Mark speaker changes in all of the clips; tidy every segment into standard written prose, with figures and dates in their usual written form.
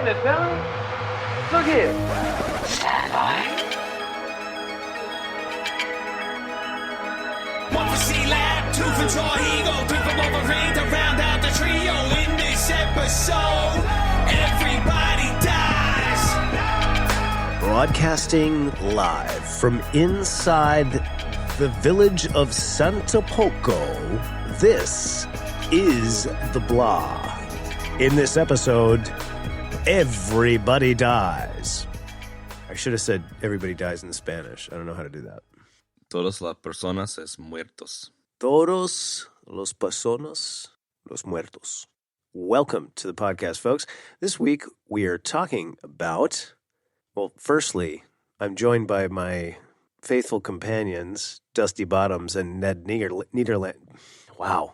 Speaker 1: business, fellas. Look here.
Speaker 2: Stand by.
Speaker 3: One for C-Lab, two for Draw Ego, three for Wolverine to round out the trio. In this episode, everybody dies.
Speaker 4: Broadcasting live from inside the village of Santa Poco, this is The Blah. In this episode, everybody dies. I should have said everybody dies in Spanish. I don't know how to do that.
Speaker 5: Todas las personas es muertos.
Speaker 4: Todos los personas, los muertos. Welcome to the podcast, folks. This week, we are talking about, well, firstly, I'm joined by my faithful companions, Dusty Bottoms and Neddie Nederlander. Wow.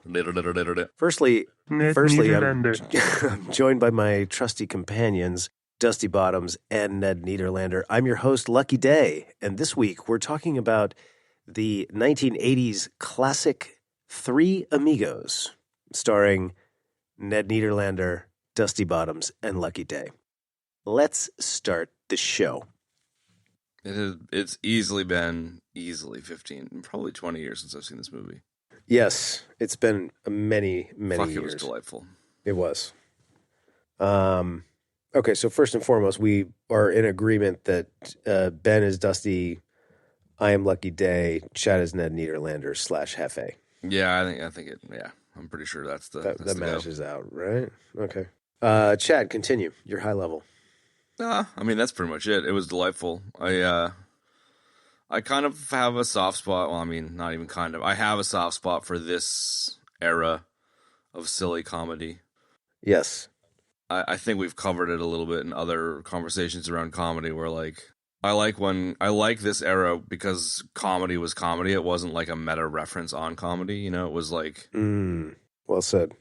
Speaker 4: Firstly, I'm joined by my trusty companions, Dusty Bottoms and Ned Nederlander. I'm your host, Lucky Day, and this week we're talking about the 1980s classic Three Amigos, starring Ned Nederlander, Dusty Bottoms, and Lucky Day. Let's start the show.
Speaker 5: It's easily been 15, probably 20 years since I've seen this movie.
Speaker 4: Yes, it's been many years.
Speaker 5: It was delightful.
Speaker 4: It was. Okay, so first and foremost, we are in agreement that Ben is Dusty, I am Lucky Day, Chad is Ned Nederlander / Hefe.
Speaker 5: Yeah, I think it. Yeah, I'm pretty sure that's the
Speaker 4: that matches out, right? Okay. Chad, continue your high level.
Speaker 5: I mean that's pretty much it. It was delightful. I kind of have a soft spot. Well, I mean, not even kind of. I have a soft spot for this era of silly comedy.
Speaker 4: Yes.
Speaker 5: I think we've covered it a little bit in other conversations around comedy where, like, I like this era because comedy was comedy. It wasn't like a meta reference on comedy, you know? It was like...
Speaker 4: well said.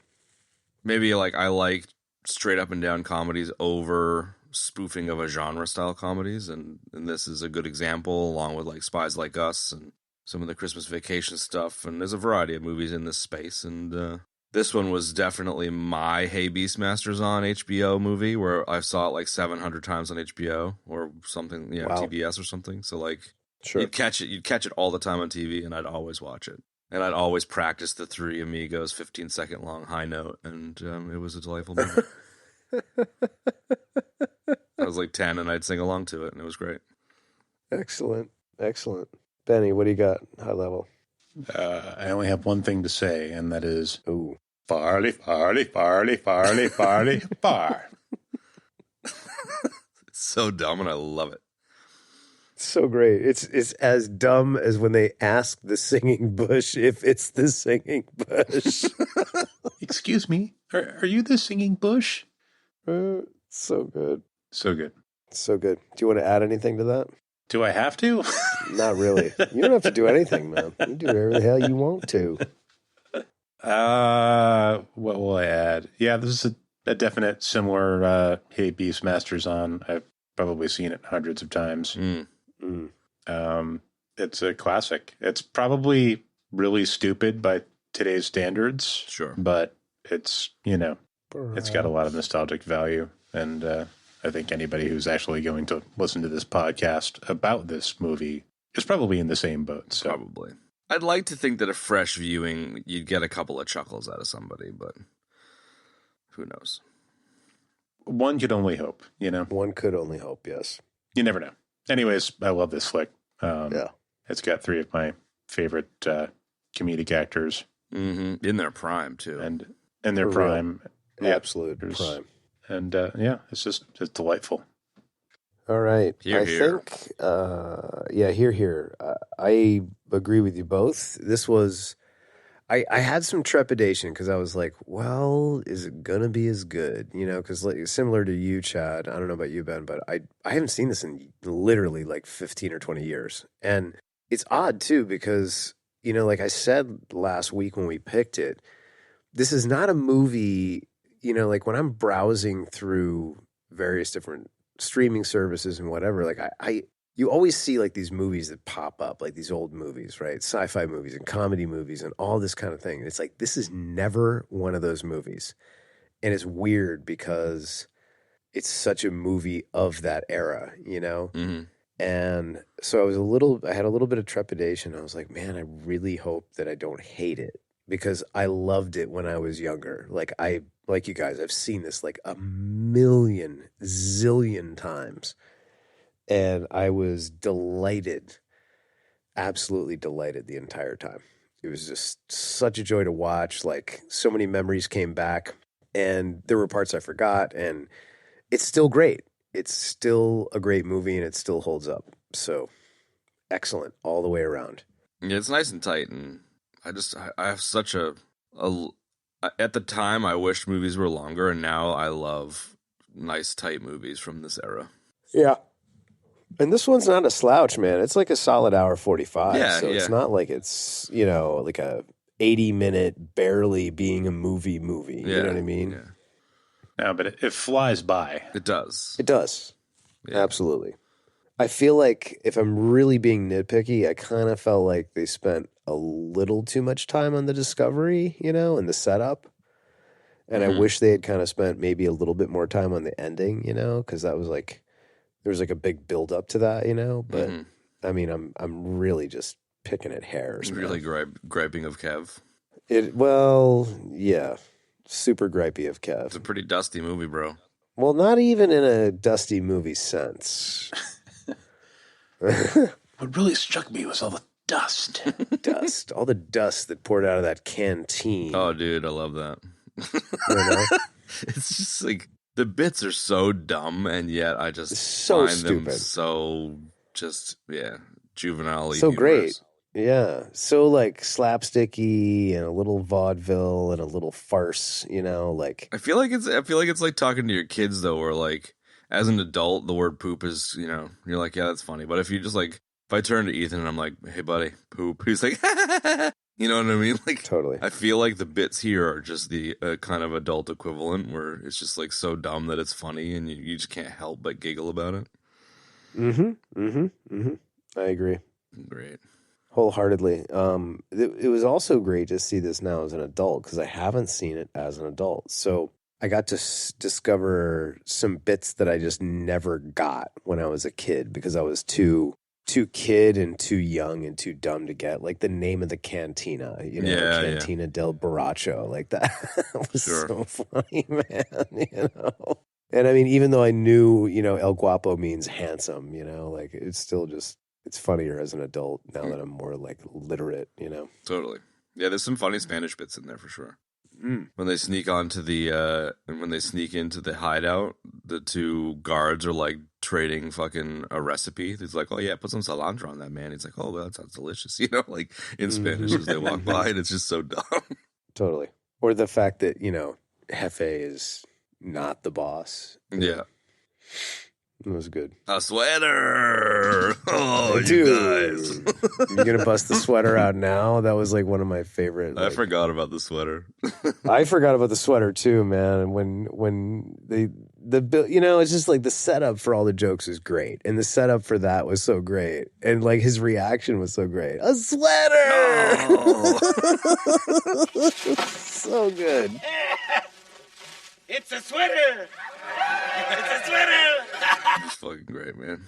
Speaker 5: Maybe, like, I like straight up and down comedies over spoofing of a genre-style comedies, and this is a good example, along with, like, Spies Like Us and some of the Christmas Vacation stuff, and there's a variety of movies in this space, and this one was definitely my Hey Beastmasters on HBO movie, where I saw it like 700 times on HBO, or something, wow. TBS or something, so, like, sure. You'd catch it all the time on TV, and I'd always watch it. And I'd always practice the Three Amigos 15-second long high note, and it was a delightful movie. I was like 10 and I'd sing along to it and it was great.
Speaker 4: Excellent. Benny, what do you got high level?
Speaker 6: I only have one thing to say, and that is farley, far.
Speaker 5: It's so dumb and I love it.
Speaker 4: So great. It's as dumb as when they ask the singing bush if it's the singing bush.
Speaker 6: Excuse me, are you the singing bush?
Speaker 4: So good.
Speaker 6: So good.
Speaker 4: Do you want to add anything to that?
Speaker 6: Do I have to?
Speaker 4: Not really. You don't have to do anything, man. You do whatever the hell you want to.
Speaker 6: What will I add? Yeah, this is a definite similar Hey Beastmasters on. I've probably seen it hundreds of times. It's a classic. It's probably really stupid by today's standards.
Speaker 5: Sure.
Speaker 6: But it's, it's got a lot of nostalgic value, and I think anybody who's actually going to listen to this podcast about this movie is probably in the same boat. So.
Speaker 5: Probably. I'd like to think that a fresh viewing, you'd get a couple of chuckles out of somebody, but who knows?
Speaker 6: One could only hope,
Speaker 4: One could only hope, yes.
Speaker 6: You never know. Anyways, I love this flick.
Speaker 4: Yeah.
Speaker 6: It's got three of my favorite comedic actors.
Speaker 5: Mm-hmm. In their prime, too.
Speaker 6: And in their prime.
Speaker 4: Yeah, absolute prime.
Speaker 6: And, it's delightful.
Speaker 4: All right.
Speaker 5: Hear.
Speaker 4: Think, hear. I agree with you both. This was, I had some trepidation because I was like, well, is it going to be as good? Because similar to you, Chad, I don't know about you, Ben, but I haven't seen this in literally like 15 or 20 years. And it's odd, too, because, like I said last week when we picked it, this is not a movie, like when I'm browsing through various different streaming services and whatever, like you always see like these movies that pop up, like these old movies, right? Sci-fi movies and comedy movies and all this kind of thing. It's like, this is never one of those movies. And it's weird because it's such a movie of that era, you know?
Speaker 5: Mm-hmm.
Speaker 4: And so I had a little bit of trepidation. I was like, man, I really hope that I don't hate it because I loved it when I was younger. Like you guys, I've seen this like a million zillion times. And I was delighted, absolutely delighted the entire time. It was just such a joy to watch. Like so many memories came back and there were parts I forgot and it's still great. It's still a great movie and it still holds up. So excellent all the way around.
Speaker 5: Yeah, it's nice and tight. And I have such a at the time I wished movies were longer and now I love nice tight movies from this era.
Speaker 4: Yeah. And this one's not a slouch, man. It's like a solid hour 45.
Speaker 5: Yeah,
Speaker 4: so it's not like it's, you know, like a 80-minute barely being a movie.
Speaker 5: Yeah,
Speaker 4: You know what I mean?
Speaker 5: Yeah.
Speaker 6: No, but it flies by.
Speaker 5: It does.
Speaker 4: It does.
Speaker 5: Yeah.
Speaker 4: Absolutely. I feel like if I'm really being nitpicky, I kind of felt like they spent a little too much time on the discovery, you know, and the setup. And I wish they had kind of spent maybe a little bit more time on the ending, you know, because that was like, there was like a big build up to that, you know. But I mean, I'm really just picking at hairs.
Speaker 5: Really griping of Kev.
Speaker 4: Yeah. Super gripey of Kev.
Speaker 5: It's a pretty dusty movie, bro.
Speaker 4: Well, not even in a dusty movie sense.
Speaker 6: What really struck me was all the dust.
Speaker 4: All the dust that poured out of that canteen.
Speaker 5: Oh, dude, I love that.
Speaker 4: You know?
Speaker 5: It's just like the bits are so dumb, and yet I just
Speaker 4: So
Speaker 5: find
Speaker 4: stupid.
Speaker 5: them so juvenile.
Speaker 4: So great. Yeah. So like slapsticky and a little vaudeville and a little farce, you know, like
Speaker 5: I feel like it's like talking to your kids though, where like as an adult the word poop is, you know, you're like, yeah, that's funny. But if you just like if I turn to Ethan and I'm like, hey buddy, poop, he's like you know what I mean? Like
Speaker 4: totally.
Speaker 5: I feel like the bits here are just the kind of adult equivalent where it's just like so dumb that it's funny and you just can't help but giggle about it.
Speaker 4: I agree.
Speaker 5: Great.
Speaker 4: Wholeheartedly. It was also great to see this now as an adult because I haven't seen it as an adult. So I got to discover some bits that I just never got when I was a kid because I was too kid and too young and too dumb to get. Like the name of the cantina, you know, Cantina del Borracho, like that was so funny, man, you know. And I mean, even though I knew, you know, El Guapo means handsome, you know, like it's still just, it's funnier as an adult now that I'm more like literate, you know.
Speaker 5: Totally. Yeah, there's some funny Spanish bits in there for sure. When they sneak onto when they sneak into the hideout, the two guards are like trading fucking a recipe. He's like, "Oh yeah, put some cilantro on that, man." He's like, "Oh, well, that sounds delicious," you know, like in Spanish as they walk by, and it's just so dumb.
Speaker 4: Totally. Or the fact that, you know, Jefe is not the boss.
Speaker 5: Yeah.
Speaker 4: It was good.
Speaker 5: A sweater! Oh,
Speaker 4: Dude,
Speaker 5: you guys.
Speaker 4: You're going to bust the sweater out now? That was like one of my favorite.
Speaker 5: I forgot about the sweater.
Speaker 4: I forgot about the sweater too, man. When you know, it's just like the setup for all the jokes is great. And the setup for that was so great. And like his reaction was so great. A sweater! No. So good.
Speaker 3: It's a sweater! It's a sweater!
Speaker 5: It's fucking great, man.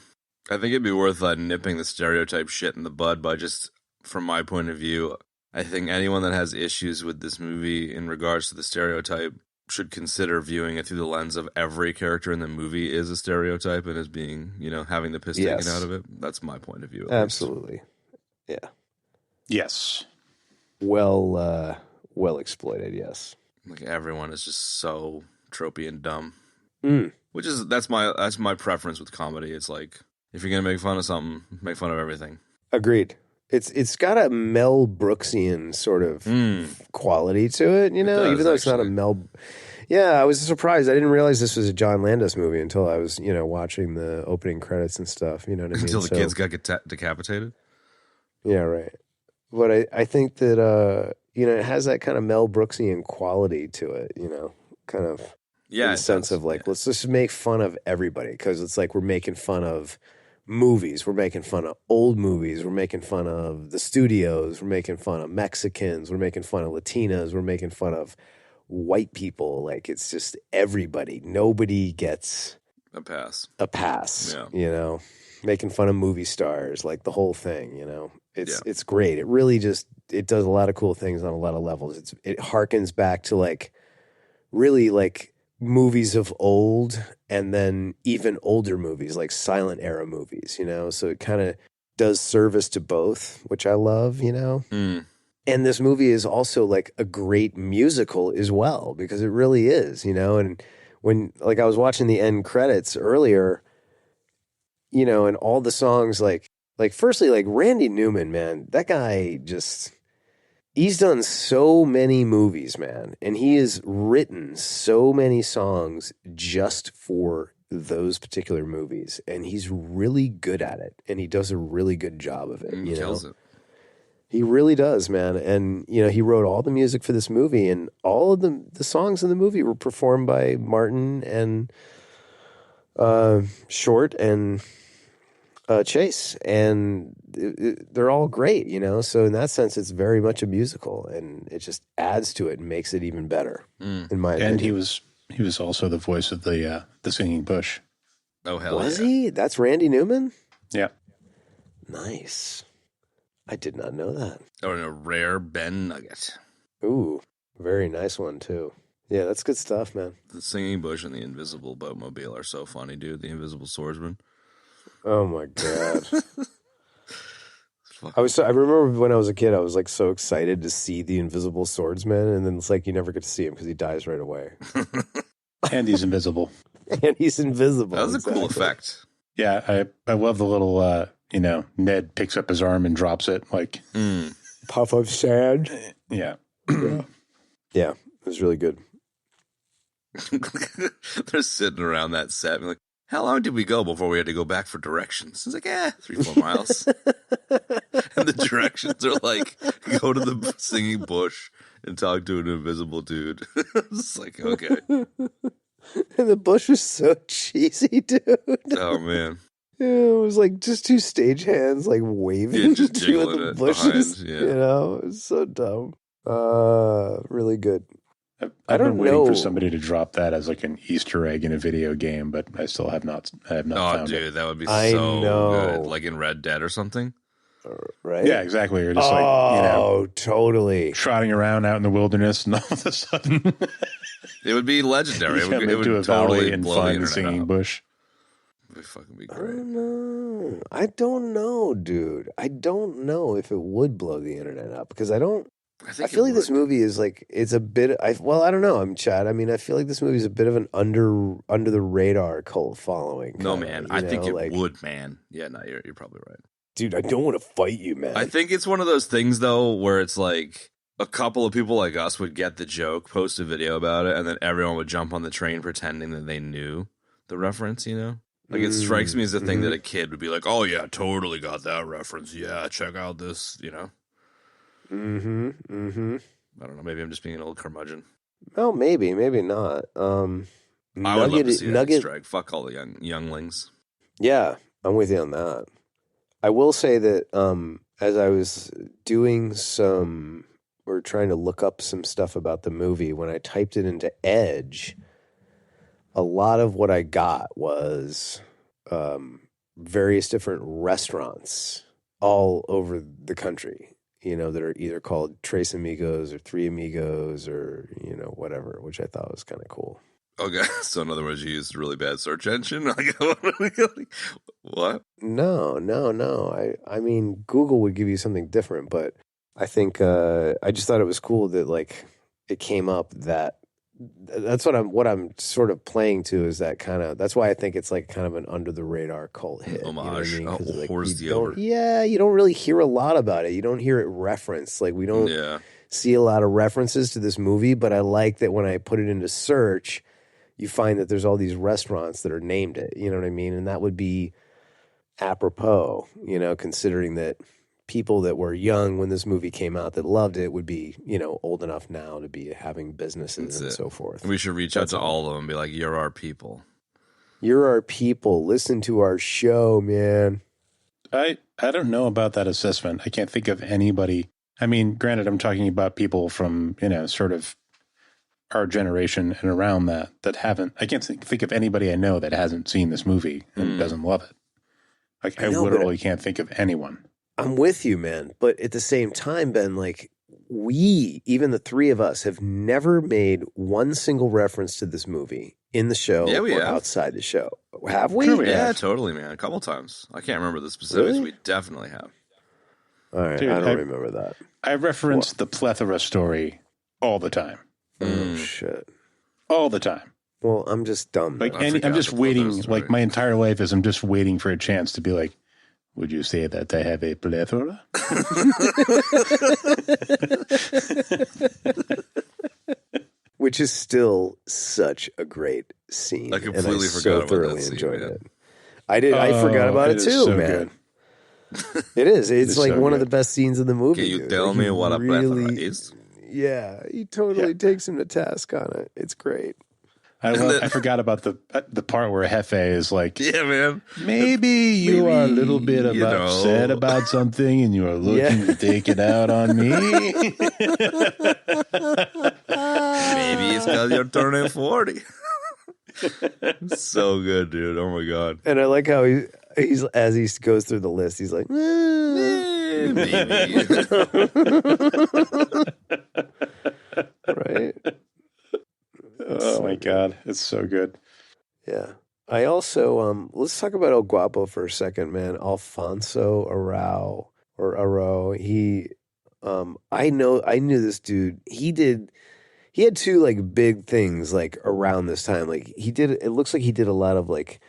Speaker 5: I think it'd be worth nipping the stereotype shit in the bud by just, from my point of view, I think anyone that has issues with this movie in regards to the stereotype should consider viewing it through the lens of every character in the movie is a stereotype and is being, you know, having the piss taken out of it. That's my point of view.
Speaker 4: Absolutely. Yeah.
Speaker 6: Yes.
Speaker 4: Well exploited, yes.
Speaker 5: Like everyone is just so tropey and dumb. Which is that's my preference with comedy. It's like if you're gonna make fun of something, make fun of everything.
Speaker 4: Agreed. It's got a Mel Brooksian sort of quality to it, you know, even though it's not a Mel. Yeah, I was surprised. I didn't realize this was a John Landis movie until I was, you know, watching the opening credits and stuff. You know what I mean?
Speaker 5: Until the kids got decapitated.
Speaker 4: Yeah, right. But I think that you know, it has that kind of Mel Brooksian quality to it, you know, kind of.
Speaker 5: Yeah,
Speaker 4: in the sense of like, let's just make fun of everybody because it's like we're making fun of movies, we're making fun of old movies, we're making fun of the studios, we're making fun of Mexicans, we're making fun of Latinas, we're making fun of white people. Like, it's just everybody. Nobody gets
Speaker 5: A pass.
Speaker 4: Yeah. You know, making fun of movie stars, like the whole thing, you know. It's great. It really just, it does a lot of cool things on a lot of levels. It harkens back to like really like movies of old, and then even older movies like silent era movies, you know. So it kind of does service to both, which I love, you know. And this movie is also like a great musical as well, because it really is, you know. And when, like, I was watching the end credits earlier, you know, and all the songs, like firstly, like Randy Newman, man, that guy just, he's done so many movies, man, and he has written so many songs just for those particular movies, and he's really good at it, and he does a really good job of it.
Speaker 5: He kills it.
Speaker 4: He really does, man. And, you know, he wrote all the music for this movie, and all of the songs in the movie were performed by Martin and Short and Chase, and they're all great, you know. So in that sense, it's very much a musical, and it just adds to it and makes it even better, in my opinion.
Speaker 6: And he was also the voice of the singing bush.
Speaker 5: Oh, hell
Speaker 4: Was
Speaker 5: yeah.
Speaker 4: he? That's Randy Newman?
Speaker 6: Yeah.
Speaker 4: Nice. I did not know that.
Speaker 5: Oh, and a rare Ben Nugget.
Speaker 4: Ooh, very nice one, too. Yeah, that's good stuff, man.
Speaker 5: The singing bush and the invisible boatmobile are so funny, dude. The invisible swordsman.
Speaker 4: Oh, my God. I remember when I was a kid, I was like so excited to see the invisible swordsman, and then it's like you never get to see him because he dies right away.
Speaker 6: And he's invisible.
Speaker 4: And he's invisible.
Speaker 5: That was a cool effect.
Speaker 6: Yeah, I love the little, you know, Ned picks up his arm and drops it, like...
Speaker 4: Puff of sand.
Speaker 6: Yeah.
Speaker 4: Yeah, it was really good.
Speaker 5: They're sitting around that set and like, how long did we go before we had to go back for directions? It's like, 3-4 miles. And the directions are like, go to the singing bush and talk to an invisible dude. It's like, okay.
Speaker 4: And the bush was so cheesy, dude.
Speaker 5: Oh, man.
Speaker 4: Yeah, it was like just two stagehands like waving
Speaker 5: just
Speaker 4: to
Speaker 5: jiggling
Speaker 4: the
Speaker 5: it
Speaker 4: bushes.
Speaker 5: behind, yeah.
Speaker 4: You know, it was so dumb. Really good.
Speaker 6: I've
Speaker 4: don't
Speaker 6: been waiting
Speaker 4: know.
Speaker 6: for somebody to drop that as like an Easter egg in a video game, but I still have not. I have not
Speaker 5: Oh,
Speaker 6: found
Speaker 5: dude,
Speaker 6: it.
Speaker 5: that would be
Speaker 4: I
Speaker 5: so
Speaker 4: know.
Speaker 5: good. Like in Red Dead or something.
Speaker 4: Right?
Speaker 6: Yeah, exactly. You're just like, you know,
Speaker 4: totally.
Speaker 6: trotting around out in the wilderness, and all of a sudden,
Speaker 5: It would be legendary.
Speaker 6: you
Speaker 5: It
Speaker 6: come
Speaker 5: would, it
Speaker 6: into
Speaker 5: would
Speaker 6: a
Speaker 5: totally
Speaker 6: valley and
Speaker 5: blow the
Speaker 6: find the
Speaker 5: internet
Speaker 6: singing
Speaker 5: up.
Speaker 6: bush.
Speaker 5: It would fucking be
Speaker 4: I
Speaker 5: great.
Speaker 4: don't know. I don't know, dude. I don't know if it would blow the internet up, because I feel like this movie is like, it's a bit, I don't know. I'm Chad. I mean, I feel like this movie is a bit of an under the radar cult following.
Speaker 5: No,
Speaker 4: kinda,
Speaker 5: man.
Speaker 4: you
Speaker 5: I think
Speaker 4: know,
Speaker 5: it
Speaker 4: like,
Speaker 5: would, man. Yeah, no, you're probably right.
Speaker 4: Dude, I don't want to fight you, man.
Speaker 5: I think it's one of those things, though, where it's like a couple of people like us would get the joke, post a video about it, and then everyone would jump on the train pretending that they knew the reference, you know? Like, it strikes me as a thing that a kid would be like, oh, yeah, totally got that reference. Yeah, check out this, you know? I don't know. Maybe I'm just being an old curmudgeon.
Speaker 4: Well, maybe not.
Speaker 5: I would love to see that Easter egg. Fuck all the younglings.
Speaker 4: Yeah, I'm with you on that. I will say that as I was doing or trying to look up some stuff about the movie, when I typed it into Edge, a lot of what I got was various different restaurants all over the country, you know, that are either called Tres Amigos or Three Amigos or, you know, whatever, which I thought was kind of cool.
Speaker 5: Okay, so in other words, you used a really bad search engine? What?
Speaker 4: No. I mean, Google would give you something different, but I think I just thought it was cool that, like, it came up that's what I'm sort of playing to, is that kind of, that's why I think it's like kind of an under the radar cult hit.
Speaker 5: Homage.
Speaker 4: You know what I mean? 'Cause, like,
Speaker 5: Horse
Speaker 4: you
Speaker 5: the over.
Speaker 4: Yeah, you don't really hear a lot about it. You don't hear it referenced. Like, we don't see a lot of references to this movie, but I like that when I put it into search, you find that there's all these restaurants that are named it. You know what I mean? And that would be apropos, you know, considering that people that were young when this movie came out that loved it would be, you know, old enough now to be having businesses and so forth.
Speaker 5: We should reach out to all of them and be like, you're our people.
Speaker 4: You're our people. Listen to our show, man.
Speaker 6: I don't know about that assessment. I can't think of anybody. I mean, granted, I'm talking about people from, you know, sort of our generation and around that haven't. I can't think of anybody I know that hasn't seen this movie and doesn't love it. Like I literally can't think of anyone.
Speaker 4: I'm with you, man. But at the same time, Ben, like even the three of us, have never made one single reference to this movie in the show or outside the show. Have we?
Speaker 6: Sure
Speaker 5: Yeah, totally, man. A couple times. I can't remember the specifics.
Speaker 4: Really?
Speaker 5: We definitely have.
Speaker 4: All right,
Speaker 6: Dude,
Speaker 4: I don't remember that.
Speaker 6: I reference the plethora story all the time.
Speaker 4: Oh shit!
Speaker 6: All the time.
Speaker 4: Well, I'm just dumb.
Speaker 6: Like
Speaker 5: I forgot
Speaker 6: I'm just
Speaker 5: the
Speaker 6: waiting.
Speaker 5: plethora
Speaker 6: Like my entire life is I'm just waiting for a chance to be like, would you say that I have a plethora?
Speaker 4: Which is still such a great scene.
Speaker 5: I completely
Speaker 4: and I
Speaker 5: forgot
Speaker 4: so
Speaker 5: about
Speaker 4: thoroughly
Speaker 5: that scene,
Speaker 4: enjoyed
Speaker 5: man.
Speaker 4: it. I did. I forgot about it
Speaker 6: is
Speaker 4: too,
Speaker 6: so
Speaker 4: man.
Speaker 6: good.
Speaker 4: It is. It's
Speaker 6: is
Speaker 4: like
Speaker 6: so
Speaker 4: one of
Speaker 6: good.
Speaker 4: the best scenes in the movie.
Speaker 5: Can you
Speaker 4: dude.
Speaker 5: tell
Speaker 4: Like,
Speaker 5: me
Speaker 4: he
Speaker 5: what a plethora is?
Speaker 4: Yeah, he totally takes him to task on it. It's great.
Speaker 6: I forgot about the part where Hefe is like,
Speaker 5: Yeah, man.
Speaker 6: maybe you are a little bit
Speaker 5: you know.
Speaker 6: upset about something and you are looking to take it out on me.
Speaker 5: Maybe it's because you're turning 40. So good, dude. Oh, my God.
Speaker 4: And I like how he's as he goes through the list, he's like,
Speaker 5: Maybe.
Speaker 4: right?
Speaker 6: Oh my God. It's so good.
Speaker 4: Yeah. I also let's talk about El Guapo for a second, man. Alfonso Arau. He I knew this dude. He had two like big things like around this time. Like it looks like he did a lot of like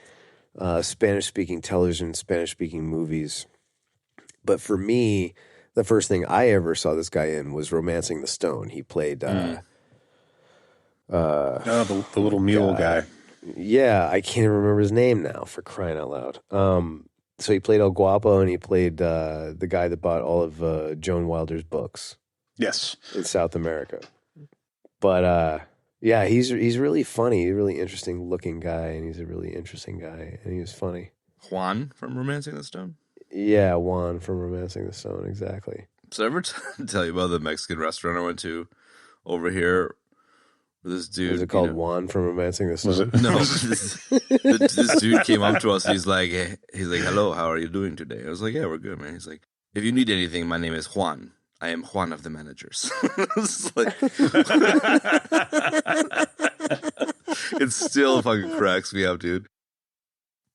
Speaker 4: Spanish speaking television, Spanish speaking movies. But for me, the first thing I ever saw this guy in was Romancing the Stone. He played
Speaker 6: The little mule guy.
Speaker 4: Yeah, I can't even remember his name now, for crying out loud. So he played El Guapo, and he played the guy that bought all of Joan Wilder's books
Speaker 6: Yes.
Speaker 4: in South America. But yeah, he's really funny. He's a really interesting looking guy, and he's a really interesting guy, and he was funny.
Speaker 5: Juan from Romancing the Stone?
Speaker 4: Yeah, Juan from Romancing the Stone, exactly.
Speaker 5: So I ever tell you about the Mexican restaurant I went to over here? This dude,
Speaker 4: Was it called Juan from Romancing the Stone?
Speaker 6: Was it?
Speaker 5: No, this dude came up to us. He's like, hello, how are you doing today? I was like, yeah, we're good, man. He's like, if you need anything, my name is Juan. I am Juan of the managers. It's like, it still fucking cracks me up, dude.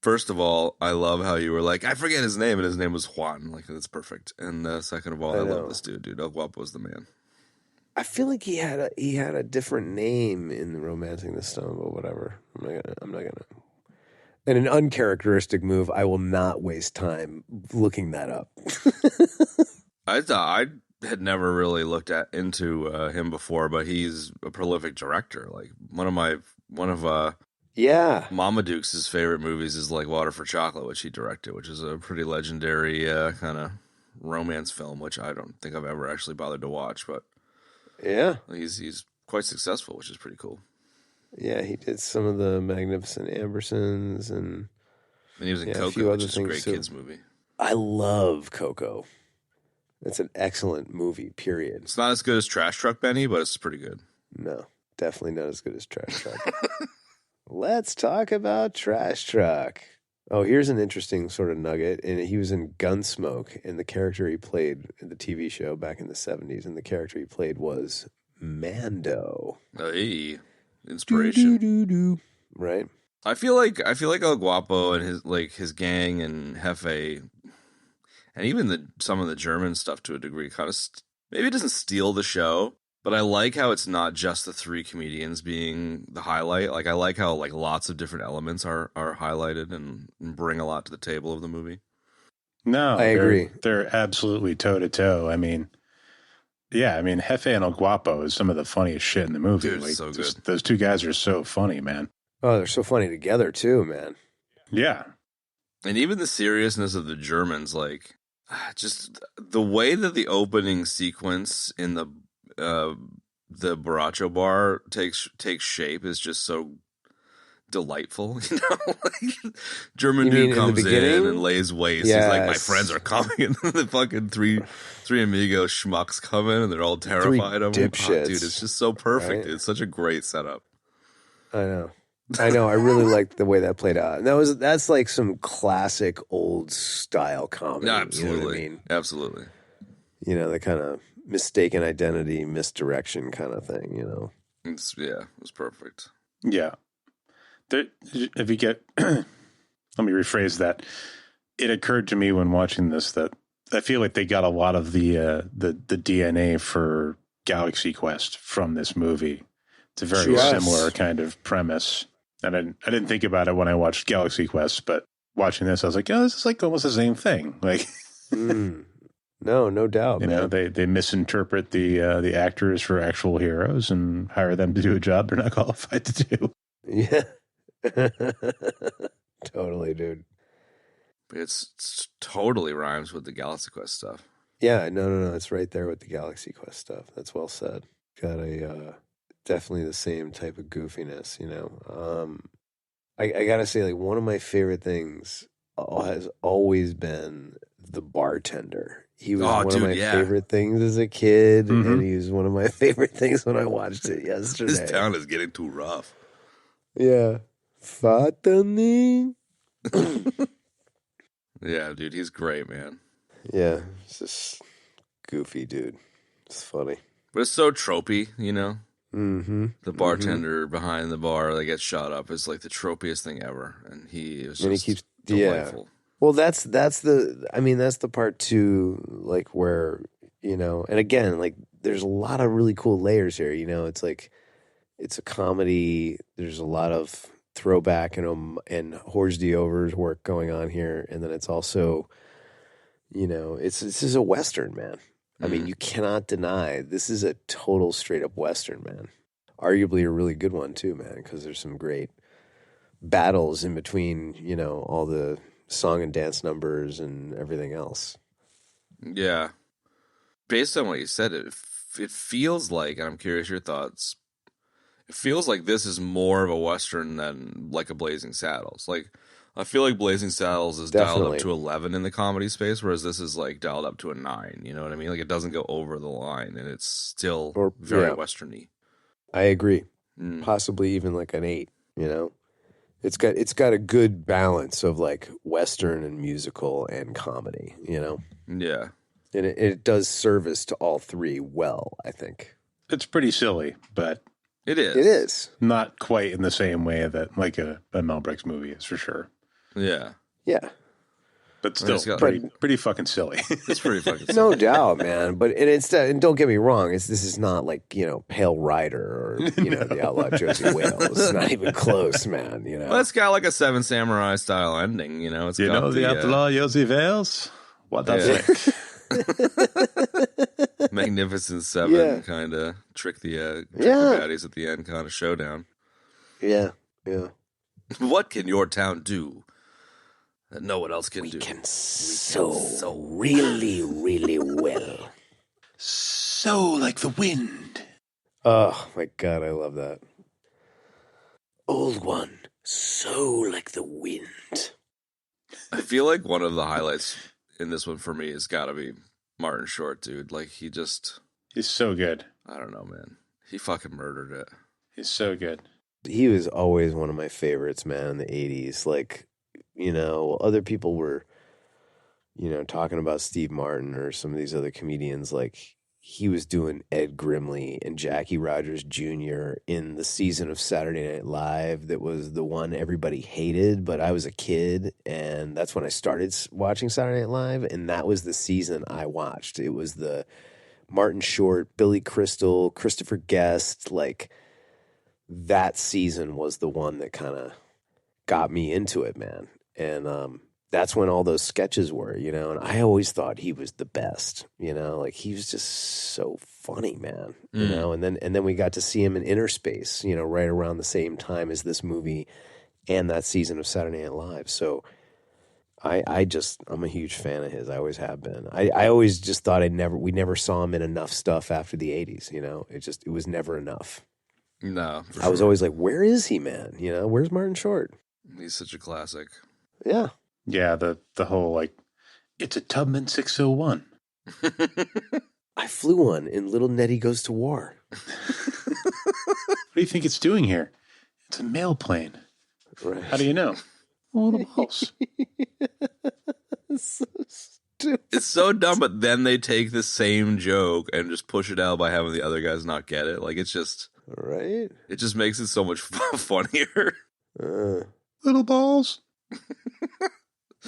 Speaker 5: First of all, I love how you were like, I forget his name, and his name was Juan. Like, that's perfect. And second of all, I love this dude. El Guapo's the man.
Speaker 4: I feel like he had a different name in Romancing the Stone, but whatever. I'm not gonna. In an uncharacteristic move, I will not waste time looking that up.
Speaker 5: I had never really looked into him before, but he's a prolific director. Like one of
Speaker 4: Yeah,
Speaker 5: Mama Duke's favorite movies is like Water for Chocolate, which he directed, which is a pretty legendary kind of romance film, which I don't think I've ever actually bothered to watch, but
Speaker 4: yeah,
Speaker 5: he's quite successful, which is pretty cool.
Speaker 4: yeah. He did some of the Magnificent Ambersons, and
Speaker 5: And he was in
Speaker 4: a few
Speaker 5: Coco,
Speaker 4: other
Speaker 5: which is a
Speaker 4: things,
Speaker 5: great
Speaker 4: too.
Speaker 5: kids movie.
Speaker 4: I love Coco. It's an excellent movie, period.
Speaker 5: It's not as good as Trash Truck Benny, but it's pretty good.
Speaker 4: No, definitely not as good as Trash Truck. Let's talk about Trash Truck. Oh, here's an interesting sort of nugget. And he was in Gunsmoke, and the character he played in the TV show back in the 70s, and the character he played was Mando.
Speaker 5: Hey, inspiration.
Speaker 4: Do. Right?
Speaker 5: I feel like El Guapo and his gang and Hefe, and even some of the German stuff to a degree, kind of maybe it doesn't steal the show, but I like how it's not just the three comedians being the highlight. Like I like how like lots of different elements are highlighted and bring a lot to the table of the movie.
Speaker 6: No,
Speaker 4: I agree.
Speaker 6: They're absolutely toe to toe. I mean, yeah, I mean, Hefe and El Guapo is some of the funniest shit in the movie.
Speaker 5: Dude,
Speaker 6: like,
Speaker 5: so good.
Speaker 6: Those two guys are so funny, man.
Speaker 4: Oh, they're so funny together, too, man.
Speaker 6: Yeah.
Speaker 5: And even the seriousness of the Germans, like just the way that the opening sequence in the Borracho bar takes shape is just so delightful, you know? Like, German
Speaker 4: You mean
Speaker 5: dude
Speaker 4: in the
Speaker 5: comes in
Speaker 4: beginning?
Speaker 5: and lays waste. He's like, my
Speaker 4: Yes.
Speaker 5: friends are coming, and then the fucking three Amigos schmucks come in, and they're all terrified of him. Oh,
Speaker 4: dipshits.
Speaker 5: dude, it's just so perfect.
Speaker 4: Right?
Speaker 5: It's such a great setup.
Speaker 4: I know. I really liked the way that played out. And that's like some classic old style comedy.
Speaker 5: Absolutely.
Speaker 4: You know what I mean?
Speaker 5: Absolutely.
Speaker 4: You know, the kind of mistaken identity, misdirection kind of thing, you know?
Speaker 5: It was perfect.
Speaker 6: Yeah. If you get, let me rephrase that. It occurred to me when watching this that I feel like they got a lot of the DNA for Galaxy Quest from this movie. It's a very similar kind of premise. And I didn't think about it when I watched Galaxy Quest, but watching this, I was like, oh, this is like almost the same thing. Like,
Speaker 4: no doubt,
Speaker 6: you
Speaker 4: man.
Speaker 6: know, they misinterpret the actors for actual heroes and hire them to do a job they're not qualified to do.
Speaker 4: Yeah. Totally, dude.
Speaker 5: But it's totally rhymes with the Galaxy Quest stuff.
Speaker 4: Yeah, no. It's right there with the Galaxy Quest stuff. That's well said. Got a definitely the same type of goofiness, you know. I gotta say, like, one of my favorite things has always been the bartender. He was one of my favorite things as a kid, and he was one of my favorite things when I watched it yesterday.
Speaker 5: This town is getting too rough.
Speaker 4: Yeah. Fatani.
Speaker 5: Yeah, dude, he's great, man.
Speaker 4: Yeah, it's just goofy, dude. It's funny.
Speaker 5: But it's so tropey, you know?
Speaker 4: Mm-hmm.
Speaker 5: The bartender behind the bar that gets shot up is like the tropiest thing ever. And he is just
Speaker 4: And he keeps
Speaker 5: delightful.
Speaker 4: Yeah. Well, that's the part too, like, where, you know, and again, like, there's a lot of really cool layers here, you know. It's like, it's a comedy. There's a lot of throwback and Horge d'Oeuvres work going on here, and then it's also, you know, this is a Western, man. I mean, you cannot deny this is a total straight up Western, man. Arguably a really good one too, man, because there's some great battles in between, you know, all the song and dance numbers and everything else.
Speaker 5: Yeah. Based on what you said, it feels like, and I'm curious your thoughts, it feels like this is more of a Western than like a Blazing Saddles. Like, I feel like Blazing Saddles is dialed up to 11 in the comedy space, whereas this is like dialed up to a 9. You know what I mean? Like, it doesn't go over the line, and it's still very Western-y.
Speaker 4: I agree. Possibly even like an 8, you know? It's got a good balance of like Western and musical and comedy, you know?
Speaker 5: Yeah.
Speaker 4: And it does service to all three well, I think.
Speaker 6: It's pretty silly, but
Speaker 5: it is.
Speaker 4: It is.
Speaker 6: Not quite in the same way that like a Mel Brooks movie is, for sure.
Speaker 5: Yeah.
Speaker 4: Yeah.
Speaker 6: But still pretty fucking silly.
Speaker 5: It's pretty fucking silly.
Speaker 4: No doubt, man. But and don't get me wrong, this is not like, you know, Pale Rider or, you know, The Outlaw Josie Wales. It's not even close, man, you know.
Speaker 5: Well, it's got like a Seven Samurai style ending, you know. It's
Speaker 6: you
Speaker 5: got
Speaker 6: know the Outlaw Josie Wales? What the
Speaker 5: fuck? Magnificent Seven kind of trick the baddies at the end kind of showdown.
Speaker 4: Yeah.
Speaker 5: What can your town do that no one else can do?
Speaker 2: We can sew really, really well.
Speaker 6: So like the wind.
Speaker 4: Oh, my God, I love that.
Speaker 2: Old one, so like the wind.
Speaker 5: I feel like one of the highlights in this one for me has got to be Martin Short, dude. Like, he's
Speaker 6: so good.
Speaker 5: I don't know, man. He fucking murdered it.
Speaker 6: He's so good.
Speaker 4: He was always one of my favorites, man, in the 80s. Like, you know, other people were, you know, talking about Steve Martin or some of these other comedians. Like, he was doing Ed Grimley and Jackie Rogers Jr. in the season of Saturday Night Live that was the one everybody hated, but I was a kid, and that's when I started watching Saturday Night Live, and that was the season I watched. It was the Martin Short, Billy Crystal, Christopher Guest, like, that season was the one that kind of got me into it, man. And that's when all those sketches were, you know, and I always thought he was the best, you know, like, he was just so funny, man, you know, and then we got to see him in Innerspace, you know, right around the same time as this movie and that season of Saturday Night Live. So I'm a huge fan of his. I always have been. I always just thought we never saw him in enough stuff after the 80s, you know, it was never enough.
Speaker 5: No,
Speaker 4: I was always like, where is he, man? You know, where's Martin Short?
Speaker 5: He's such a classic.
Speaker 4: Yeah.
Speaker 6: Yeah, the whole, like, it's a Tubman 601.
Speaker 4: I flew one in Little Neddie Goes to War.
Speaker 6: What do you think it's doing here? It's a mail plane.
Speaker 4: Right.
Speaker 6: How do you know? Well, the balls.
Speaker 4: So stupid.
Speaker 5: It's so dumb, but then they take the same joke and just push it out by having the other guys not get it. Like, it's just...
Speaker 4: Right?
Speaker 5: It just makes it so much funnier.
Speaker 6: Little balls.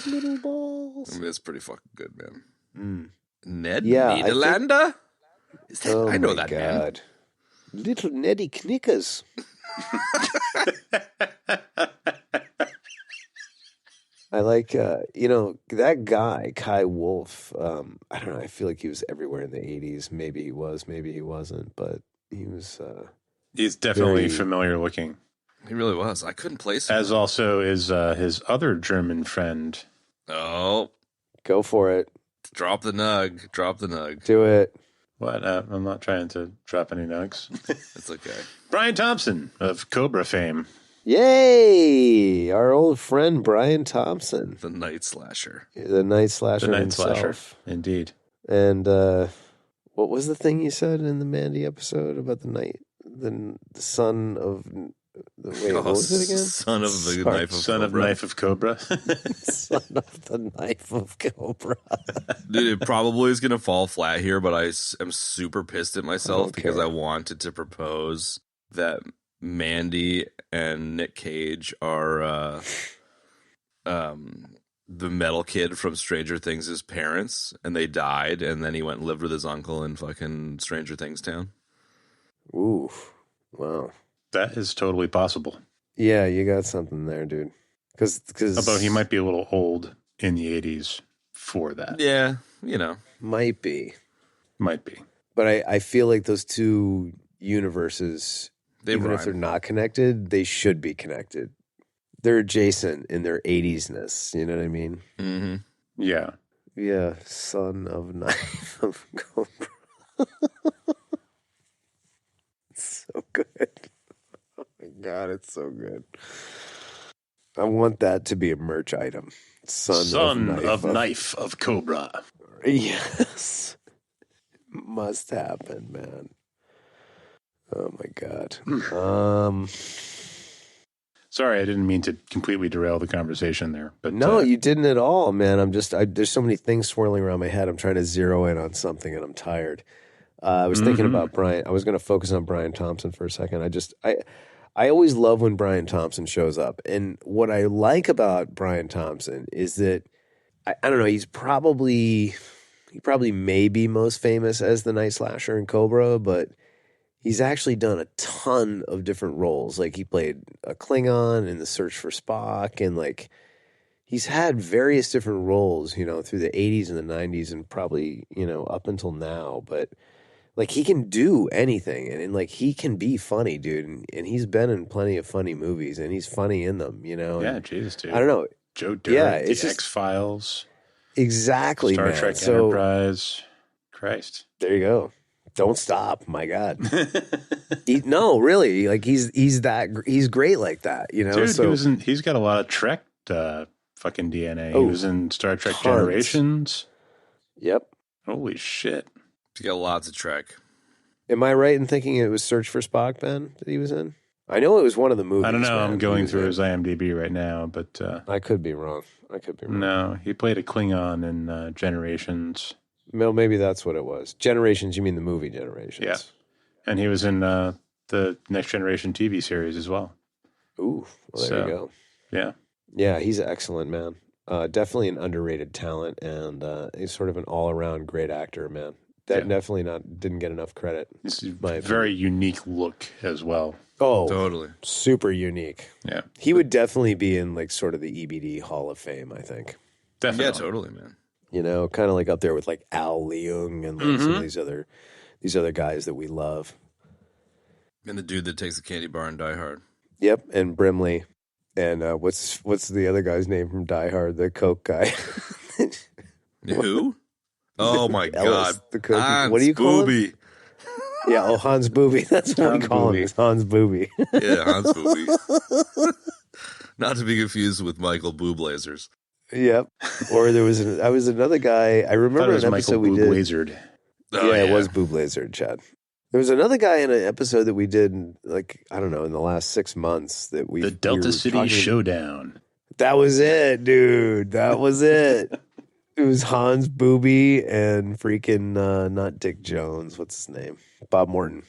Speaker 4: Little balls.
Speaker 5: I mean, it's pretty fucking good, man.
Speaker 4: Mm.
Speaker 5: Neddie
Speaker 4: Yeah,
Speaker 5: Nederlander? Is that,
Speaker 4: Oh
Speaker 5: I know
Speaker 4: my
Speaker 5: that man.
Speaker 4: God. Little Neddie Knickers. I like, that guy, Kai Wolf. I don't know. I feel like he was everywhere in the 80s. Maybe he was, maybe he wasn't, but he was.
Speaker 6: He's definitely
Speaker 4: Very-
Speaker 6: familiar looking.
Speaker 5: He really was. I couldn't place him.
Speaker 6: As also is his other German friend.
Speaker 5: Oh,
Speaker 4: Go for it.
Speaker 5: drop the nug. Drop the nug.
Speaker 4: Do it.
Speaker 6: What? I'm not trying to drop any nugs.
Speaker 5: It's okay.
Speaker 6: Brian Thompson of Cobra fame.
Speaker 4: Yay! Our old friend Brian Thompson,
Speaker 5: The Nightslasher.
Speaker 4: the Nightslasher
Speaker 6: The Night
Speaker 4: himself.
Speaker 6: Slasher. Indeed.
Speaker 4: And what was the thing you said in the Mandy episode about the son of? Wait, what was it again?
Speaker 5: Son of the
Speaker 4: Sorry.
Speaker 5: knife of
Speaker 6: Son of
Speaker 5: Cobra.
Speaker 6: Knife of Cobra.
Speaker 4: Son of the knife of Cobra.
Speaker 5: Dude, it probably is going to fall flat here, but I am super pissed at myself
Speaker 4: don't
Speaker 5: because
Speaker 4: care.
Speaker 5: I wanted to propose that Mandy and Nick Cage are the metal kid from Stranger Things' parents, and they died, and then he went and lived with his uncle in fucking Stranger Things town.
Speaker 4: Ooh, wow.
Speaker 6: That is totally possible.
Speaker 4: Yeah, you got something there, dude. Because
Speaker 6: Although he might be a little old in the 80s for that.
Speaker 5: Yeah, you know.
Speaker 4: might be,
Speaker 6: Might be.
Speaker 4: but I feel like those two universes,
Speaker 5: They
Speaker 4: even if
Speaker 5: rhyme.
Speaker 4: they're not connected, they should be connected. They're adjacent in their 80s-ness. You know what I mean?
Speaker 5: Mm-hmm.
Speaker 6: Yeah.
Speaker 4: Yeah, son of knife of Cobra. It's so good. Oh my God, it's so good. I want that to be a merch item. Son
Speaker 6: of Knife of Cobra.
Speaker 4: Yes. Must happen, man. Oh my God.
Speaker 6: Sorry, I didn't mean to completely derail the conversation there. But
Speaker 4: No, you didn't at all, man. There's so many things swirling around my head. I'm trying to zero in on something and I'm tired. I was thinking about Brian. I was going to focus on Brian Thompson for a second. I always love when Brian Thompson shows up. And what I like about Brian Thompson is that, I don't know, he probably may be most famous as the Nightslasher in Cobra, but he's actually done a ton of different roles. Like he played a Klingon in The Search for Spock, and like he's had various different roles, you know, through the 80s and the 90s and probably, you know, up until now. But like he can do anything, and like he can be funny, dude. And he's been in plenty of funny movies, and he's funny in them, you know.
Speaker 6: Yeah,
Speaker 4: And
Speaker 6: Jesus, dude.
Speaker 4: I don't know.
Speaker 6: Joe Dirt,
Speaker 4: Yeah,
Speaker 6: The
Speaker 4: it's just-
Speaker 6: X-Files,
Speaker 4: Exactly,
Speaker 6: Star
Speaker 4: man.
Speaker 6: Trek
Speaker 4: So
Speaker 6: Enterprise. Christ.
Speaker 4: there you go. Don't stop. My God. No, really. Like he's great like that, you know.
Speaker 6: Dude,
Speaker 4: so
Speaker 6: he's got a lot of Trek fucking DNA.
Speaker 4: Oh,
Speaker 6: he was in Star Trek
Speaker 4: tons.
Speaker 6: Generations.
Speaker 4: Yep.
Speaker 6: Holy shit.
Speaker 5: You got lots of Trek.
Speaker 4: Am I right in thinking it was Search for Spock, Ben, that he was in? I know it was one of the movies.
Speaker 6: I don't know.
Speaker 4: man,
Speaker 6: I'm
Speaker 4: he
Speaker 6: going
Speaker 4: was
Speaker 6: through
Speaker 4: in.
Speaker 6: his IMDb right now, but
Speaker 4: I could be wrong.
Speaker 6: no, he played a Klingon in Generations.
Speaker 4: Well, maybe that's what it was. Generations, you mean the movie Generations?
Speaker 6: Yeah. And he was in the Next Generation TV series as well.
Speaker 4: Ooh, well, there
Speaker 6: So-
Speaker 4: you go.
Speaker 6: Yeah.
Speaker 4: Yeah, he's excellent, man. Definitely an underrated talent, and he's sort of an all-around great actor, man. That
Speaker 6: Yeah.
Speaker 4: definitely didn't get enough credit.
Speaker 6: It's a
Speaker 4: My
Speaker 6: very unique look as well.
Speaker 4: Oh,
Speaker 5: Totally.
Speaker 4: super unique.
Speaker 6: Yeah.
Speaker 4: He would definitely be in like sort of the EBD Hall of Fame, I think.
Speaker 6: Definitely.
Speaker 5: Yeah, totally, man.
Speaker 4: You know, kind of like up there with like Al Leong and like some of these other guys that we love.
Speaker 5: And the dude that takes the candy bar in Die Hard.
Speaker 4: Yep, and Brimley, and what's the other guy's name from Die Hard? The Coke guy.
Speaker 5: Who? Oh my
Speaker 4: Ellis,
Speaker 5: God.
Speaker 4: the Coke.
Speaker 5: Hans
Speaker 4: What do you call him?
Speaker 5: Booby.
Speaker 4: Yeah, oh, Hans Booby. That's what we
Speaker 6: Hans
Speaker 4: call him,
Speaker 6: Booby.
Speaker 4: is Hans Booby.
Speaker 5: Yeah, Hans Booby. Not to be confused with Michael Bublazers.
Speaker 4: Yep. Or there was another guy. I
Speaker 6: Thought it
Speaker 4: remember
Speaker 6: was
Speaker 4: an episode
Speaker 6: Michael
Speaker 4: we did.
Speaker 6: Bublazard.
Speaker 5: Oh,
Speaker 4: Yeah, it was Boob Laser, Chad. There was another guy in an episode that we did, like, I don't know, in the last 6 months that we
Speaker 6: The Delta City Showdown.
Speaker 4: That was it, dude. That was it. It was Hans Booby and freaking not Dick Jones. What's his name? Bob Morton.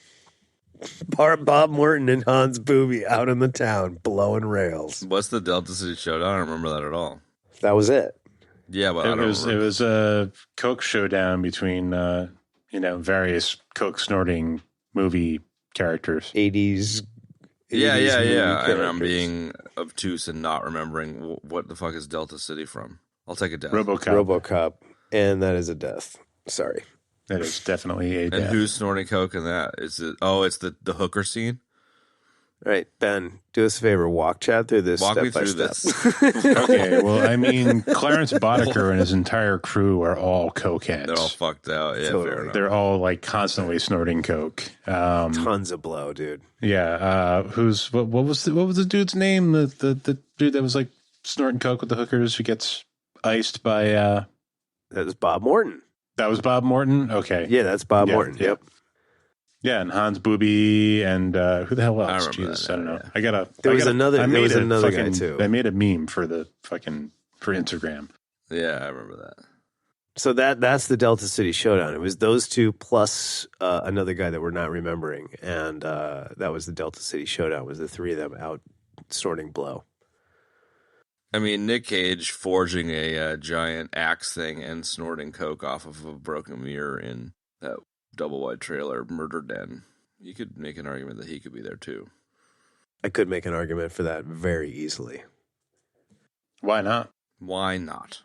Speaker 4: Bob Morton and Hans Booby out in the town blowing rails.
Speaker 5: What's the Delta City Showdown? I don't remember that at all.
Speaker 4: That was it.
Speaker 5: Yeah, but I
Speaker 6: It
Speaker 5: don't
Speaker 6: was
Speaker 5: remember.
Speaker 6: a Coke showdown between various Coke snorting movie characters.
Speaker 4: 80s.
Speaker 5: Yeah.
Speaker 4: movie
Speaker 5: And I'm
Speaker 4: characters.
Speaker 5: being obtuse and not remembering what the fuck is Delta City from. I'll take a death.
Speaker 4: RoboCop. And that is a death. Sorry.
Speaker 6: That is definitely a
Speaker 5: And
Speaker 6: death.
Speaker 5: who's snorting coke in that? Is it? Oh, it's the hooker scene.
Speaker 4: All right, Ben, do us a favor. Walk Chad through this
Speaker 5: Walk
Speaker 4: step
Speaker 5: me
Speaker 4: by
Speaker 5: through
Speaker 4: step.
Speaker 5: this.
Speaker 6: Okay, well, I mean, Clarence Boddicker and his entire crew are all cokeheads.
Speaker 5: They're all fucked out. Yeah,
Speaker 4: Totally.
Speaker 5: fair enough.
Speaker 6: They're all like constantly snorting coke.
Speaker 4: Tons of blow, dude.
Speaker 6: Yeah. What was the dude's name? The dude that was like snorting coke with the hookers who gets iced by.
Speaker 4: That was Bob Morton.
Speaker 6: That was Bob Morton. Okay.
Speaker 4: Yeah, that's Bob
Speaker 6: Yeah,
Speaker 4: Morton.
Speaker 6: yeah.
Speaker 4: Yep.
Speaker 6: Yeah, and Hans Booby and who the hell else?
Speaker 5: I remember
Speaker 6: Jesus,
Speaker 5: that
Speaker 6: I don't
Speaker 5: now,
Speaker 6: know.
Speaker 5: yeah.
Speaker 4: There was another guy, too.
Speaker 6: I made a meme for Instagram.
Speaker 5: Yeah, I remember that.
Speaker 4: So that's the Delta City Showdown. It was those two plus another guy that we're not remembering, and that was the Delta City Showdown. It was the three of them out snorting blow.
Speaker 5: I mean, Nick Cage forging a giant axe thing and snorting coke off of a broken mirror in that double wide trailer murder den. You could make an argument that he could be there too.
Speaker 4: I could make an argument for that very easily.
Speaker 6: Why not?
Speaker 5: Why not?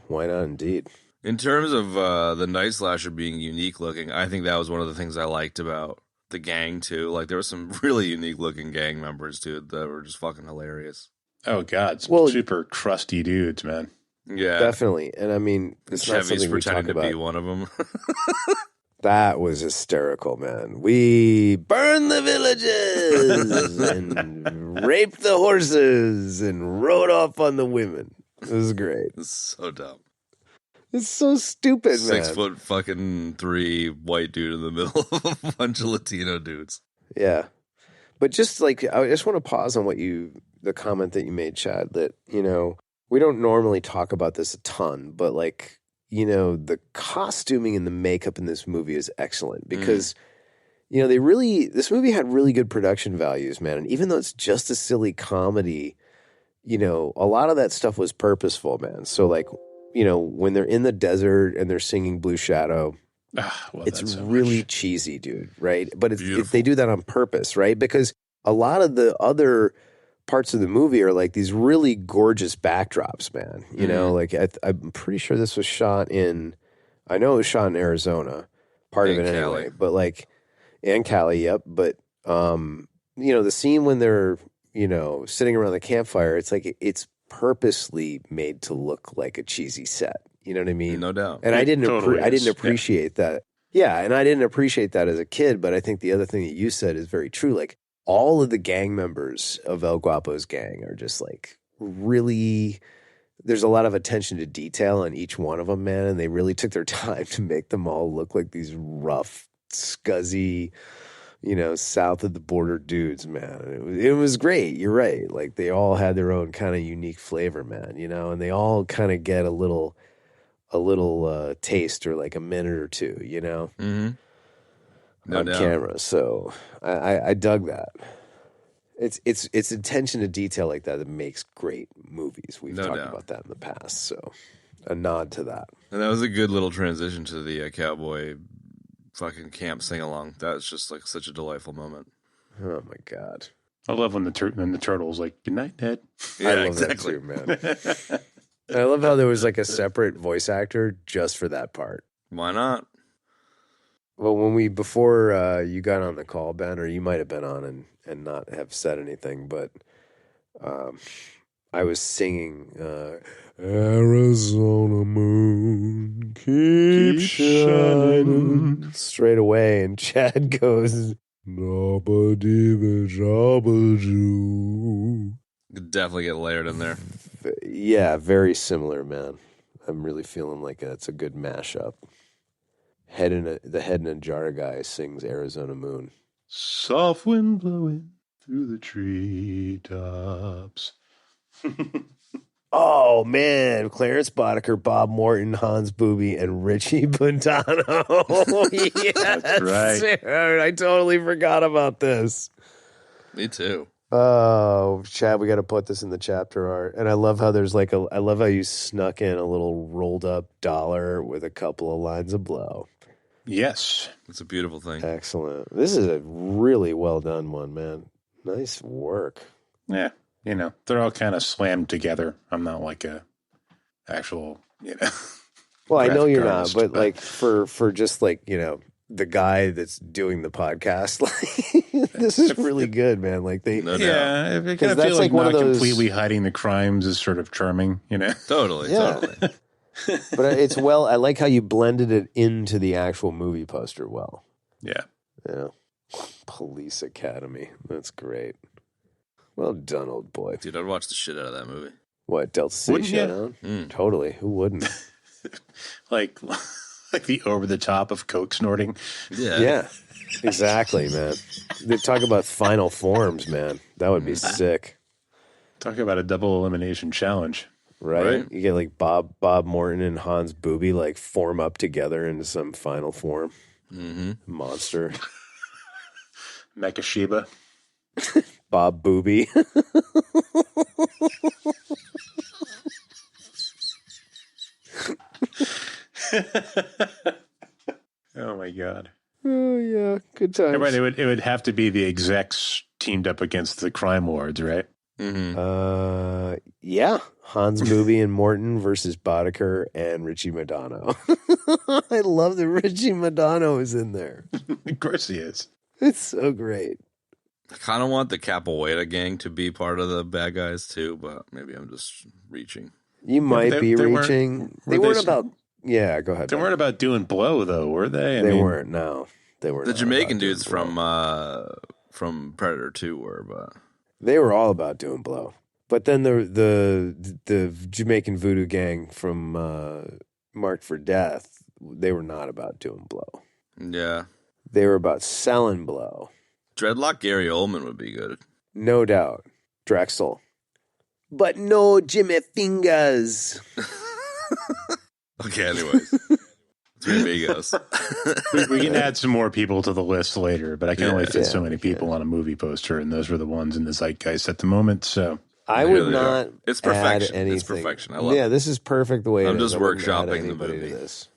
Speaker 4: Why not, indeed?
Speaker 5: In terms of the Nightslasher being unique looking, I think that was one of the things I liked about the gang too. Like there were some really unique looking gang members too that were just fucking hilarious.
Speaker 6: Oh God, some super crusty dudes, man.
Speaker 5: Yeah,
Speaker 4: Definitely. And I mean, it's not
Speaker 5: Chevy's
Speaker 4: something we
Speaker 5: pretending
Speaker 4: talk
Speaker 5: to be
Speaker 4: about.
Speaker 5: one of them.
Speaker 4: That was hysterical, man. We burned the villages and raped the horses and rode off on the women. It was great.
Speaker 5: It's so dumb.
Speaker 4: It's so stupid, man.
Speaker 5: 6 foot fucking 3 white dude in the middle of a bunch of Latino dudes.
Speaker 4: Yeah. But just like, I just want to pause on the comment that you made, Chad, that, we don't normally talk about this a ton, but like, the costuming and the makeup in this movie is excellent because, this movie had really good production values, man. And even though it's just a silly comedy, a lot of that stuff was purposeful, man. So like, when they're in the desert and they're singing Blue Shadow, it's
Speaker 6: so
Speaker 4: really
Speaker 6: much.
Speaker 4: cheesy, dude, right? But
Speaker 5: Beautiful.
Speaker 4: they do that on purpose, right? Because a lot of the other parts of the movie are like these really gorgeous backdrops, man. Like I'm pretty sure this was shot in, I know it was shot in Arizona, part of
Speaker 5: And
Speaker 4: it
Speaker 5: Cali.
Speaker 4: anyway. But like, and Cali, yep. But the scene when they're sitting around the campfire, it's like it's purposely made to look like a cheesy set. You know what I mean?
Speaker 5: No doubt.
Speaker 4: And I
Speaker 6: It
Speaker 4: didn't
Speaker 6: totally
Speaker 4: I didn't
Speaker 6: is.
Speaker 4: appreciate that. Yeah, and I didn't appreciate that as a kid, but I think the other thing that you said is very true. Like all of the gang members of El Guapo's gang are just like really, there's a lot of attention to detail on each one of them, man, and they really took their time to make them all look like these rough, scuzzy, south of the border dudes, man. It was great. You're right. Like they all had their own kind of unique flavor, man, and they all kind of get a little taste or like a minute or two,
Speaker 5: Mm-hmm. No
Speaker 4: on
Speaker 5: doubt.
Speaker 4: camera. So I dug that. It's attention to detail like that makes great movies. We've
Speaker 5: No
Speaker 4: talked
Speaker 5: doubt.
Speaker 4: about that in the past. So a nod to that.
Speaker 5: And that was a good little transition to the cowboy fucking camp sing along. That was just like such a delightful moment.
Speaker 4: Oh my God.
Speaker 6: I love when the turtle's like, "Good night, Ned."
Speaker 5: Yeah,
Speaker 4: I love
Speaker 5: exactly.
Speaker 4: that too, man. And I love how there was like a separate voice actor just for that part.
Speaker 5: Why not?
Speaker 4: Well, before you got on the call, Ben, or you might have been on and not have said anything, but I was singing Arizona moon, keep shining straight away, and Chad goes, Dabba dibba jabba doo.
Speaker 5: Could definitely get layered in there.
Speaker 4: Yeah, very similar, man. I'm really feeling like it's a good mashup. The head in a jar guy sings Arizona moon.
Speaker 6: Soft wind blowing through the treetops.
Speaker 4: Oh, man. Clarence Boddicker, Bob Morton, Hans Booby, and Richie Buntano. Yes,
Speaker 6: That's right.
Speaker 4: dude, I totally forgot about this.
Speaker 5: Me too.
Speaker 4: Oh, Chad, we got to put this in the chapter art. And I love how there's I love how you snuck in a little rolled up dollar with a couple of lines of blow.
Speaker 6: Yes.
Speaker 5: It's a beautiful thing.
Speaker 4: Excellent. This is a really well done one, man. Nice work.
Speaker 6: Yeah. They're all kind of slammed together. I'm not like a actual,
Speaker 4: Well, I know
Speaker 6: graphic
Speaker 4: you're
Speaker 6: artist,
Speaker 4: not, but for just the guy that's doing the podcast, this is really good, man.
Speaker 5: No doubt.
Speaker 6: Yeah, I kind of
Speaker 4: that's
Speaker 6: feel like
Speaker 4: one
Speaker 6: not
Speaker 4: of those
Speaker 6: completely hiding the crimes is sort of charming,
Speaker 5: Totally.
Speaker 4: Yeah.
Speaker 5: Totally.
Speaker 4: But it's I like how you blended it into the actual movie poster well.
Speaker 6: Yeah.
Speaker 4: Yeah. Police Academy. That's great. Well done, old boy.
Speaker 5: Dude, I'd watch the shit out of that movie.
Speaker 4: What, Delta City
Speaker 6: Wouldn't you?
Speaker 4: Showdown? Totally. Who wouldn't?
Speaker 6: Like the over the top of coke snorting.
Speaker 5: Yeah.
Speaker 4: Yeah. Exactly, man. They talk about final forms, man. That would be sick.
Speaker 6: Talk about a double elimination challenge.
Speaker 4: Right? You get Bob Morton and Hans Booby form up together into some final form.
Speaker 5: Mm-hmm.
Speaker 4: Monster.
Speaker 6: Mecha Shiva.
Speaker 4: Bob Booby.
Speaker 6: Oh my god.
Speaker 4: Oh yeah, good times.
Speaker 6: Yeah, right, it would have to be the execs teamed up against the crime lords, right?
Speaker 5: Mm-hmm.
Speaker 4: Yeah. Hans Booby and Morton versus Boddicker and Richie Madonna. I love that Richie Madonna is in there.
Speaker 6: Of course he is.
Speaker 4: It's so great.
Speaker 5: I kind of want the Capoeira gang to be part of the bad guys too, but maybe I'm just reaching.
Speaker 4: You might
Speaker 6: they-
Speaker 4: be
Speaker 6: they weren't-
Speaker 4: reaching.
Speaker 6: were
Speaker 4: They
Speaker 6: they
Speaker 4: weren't
Speaker 6: s-
Speaker 4: about. Yeah, go ahead.
Speaker 6: They weren't about doing blow though, were they?
Speaker 4: They weren't. No, they were.
Speaker 5: The
Speaker 4: not
Speaker 5: Jamaican
Speaker 4: about doing
Speaker 5: dudes
Speaker 4: blow.
Speaker 5: from Predator 2 were, but
Speaker 4: They were all about doing blow. But then the Jamaican voodoo gang from Marked for Death, they were not about doing blow.
Speaker 5: yeah.
Speaker 4: They were about selling blow.
Speaker 5: Dreadlock Gary Oldman would be good.
Speaker 4: No doubt. Drexl. But no Jimmy Fingers.
Speaker 5: Okay, anyways. Three Amigos.
Speaker 6: We can add some more people to the list later, but I can only fit so
Speaker 4: Yeah,
Speaker 6: many
Speaker 4: we
Speaker 6: people on a movie poster, and those were the ones in the zeitgeist at the moment. So
Speaker 4: I
Speaker 5: They
Speaker 4: would
Speaker 5: really
Speaker 4: not
Speaker 5: are. It's
Speaker 4: add
Speaker 5: perfection.
Speaker 4: anything.
Speaker 5: It's perfection. I love
Speaker 4: Yeah,
Speaker 5: it.
Speaker 4: this is perfect the way
Speaker 5: I'm
Speaker 4: it is.
Speaker 5: just
Speaker 4: I wouldn't add
Speaker 5: workshopping the
Speaker 4: anybody to
Speaker 5: movie.
Speaker 4: this.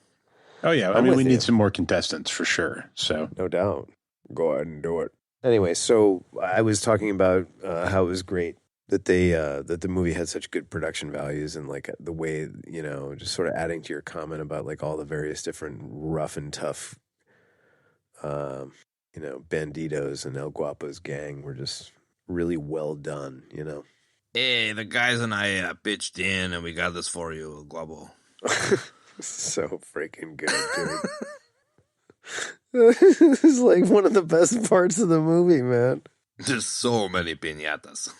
Speaker 6: oh yeah, I
Speaker 4: I'm
Speaker 6: mean
Speaker 4: with
Speaker 6: we
Speaker 4: you.
Speaker 6: need some more contestants for sure. So
Speaker 4: No doubt. Go ahead and do it. Anyway, so I was talking about how it was great that that the movie had such good production values and the way, just sort of adding to your comment about all the various different rough and tough, banditos and El Guapo's gang were just really well done,
Speaker 5: Hey, the guys and I pitched in and we got this for you, Guabo.
Speaker 4: So freaking good, dude. This is one of the best parts of the movie, man.
Speaker 5: There's so many piñatas.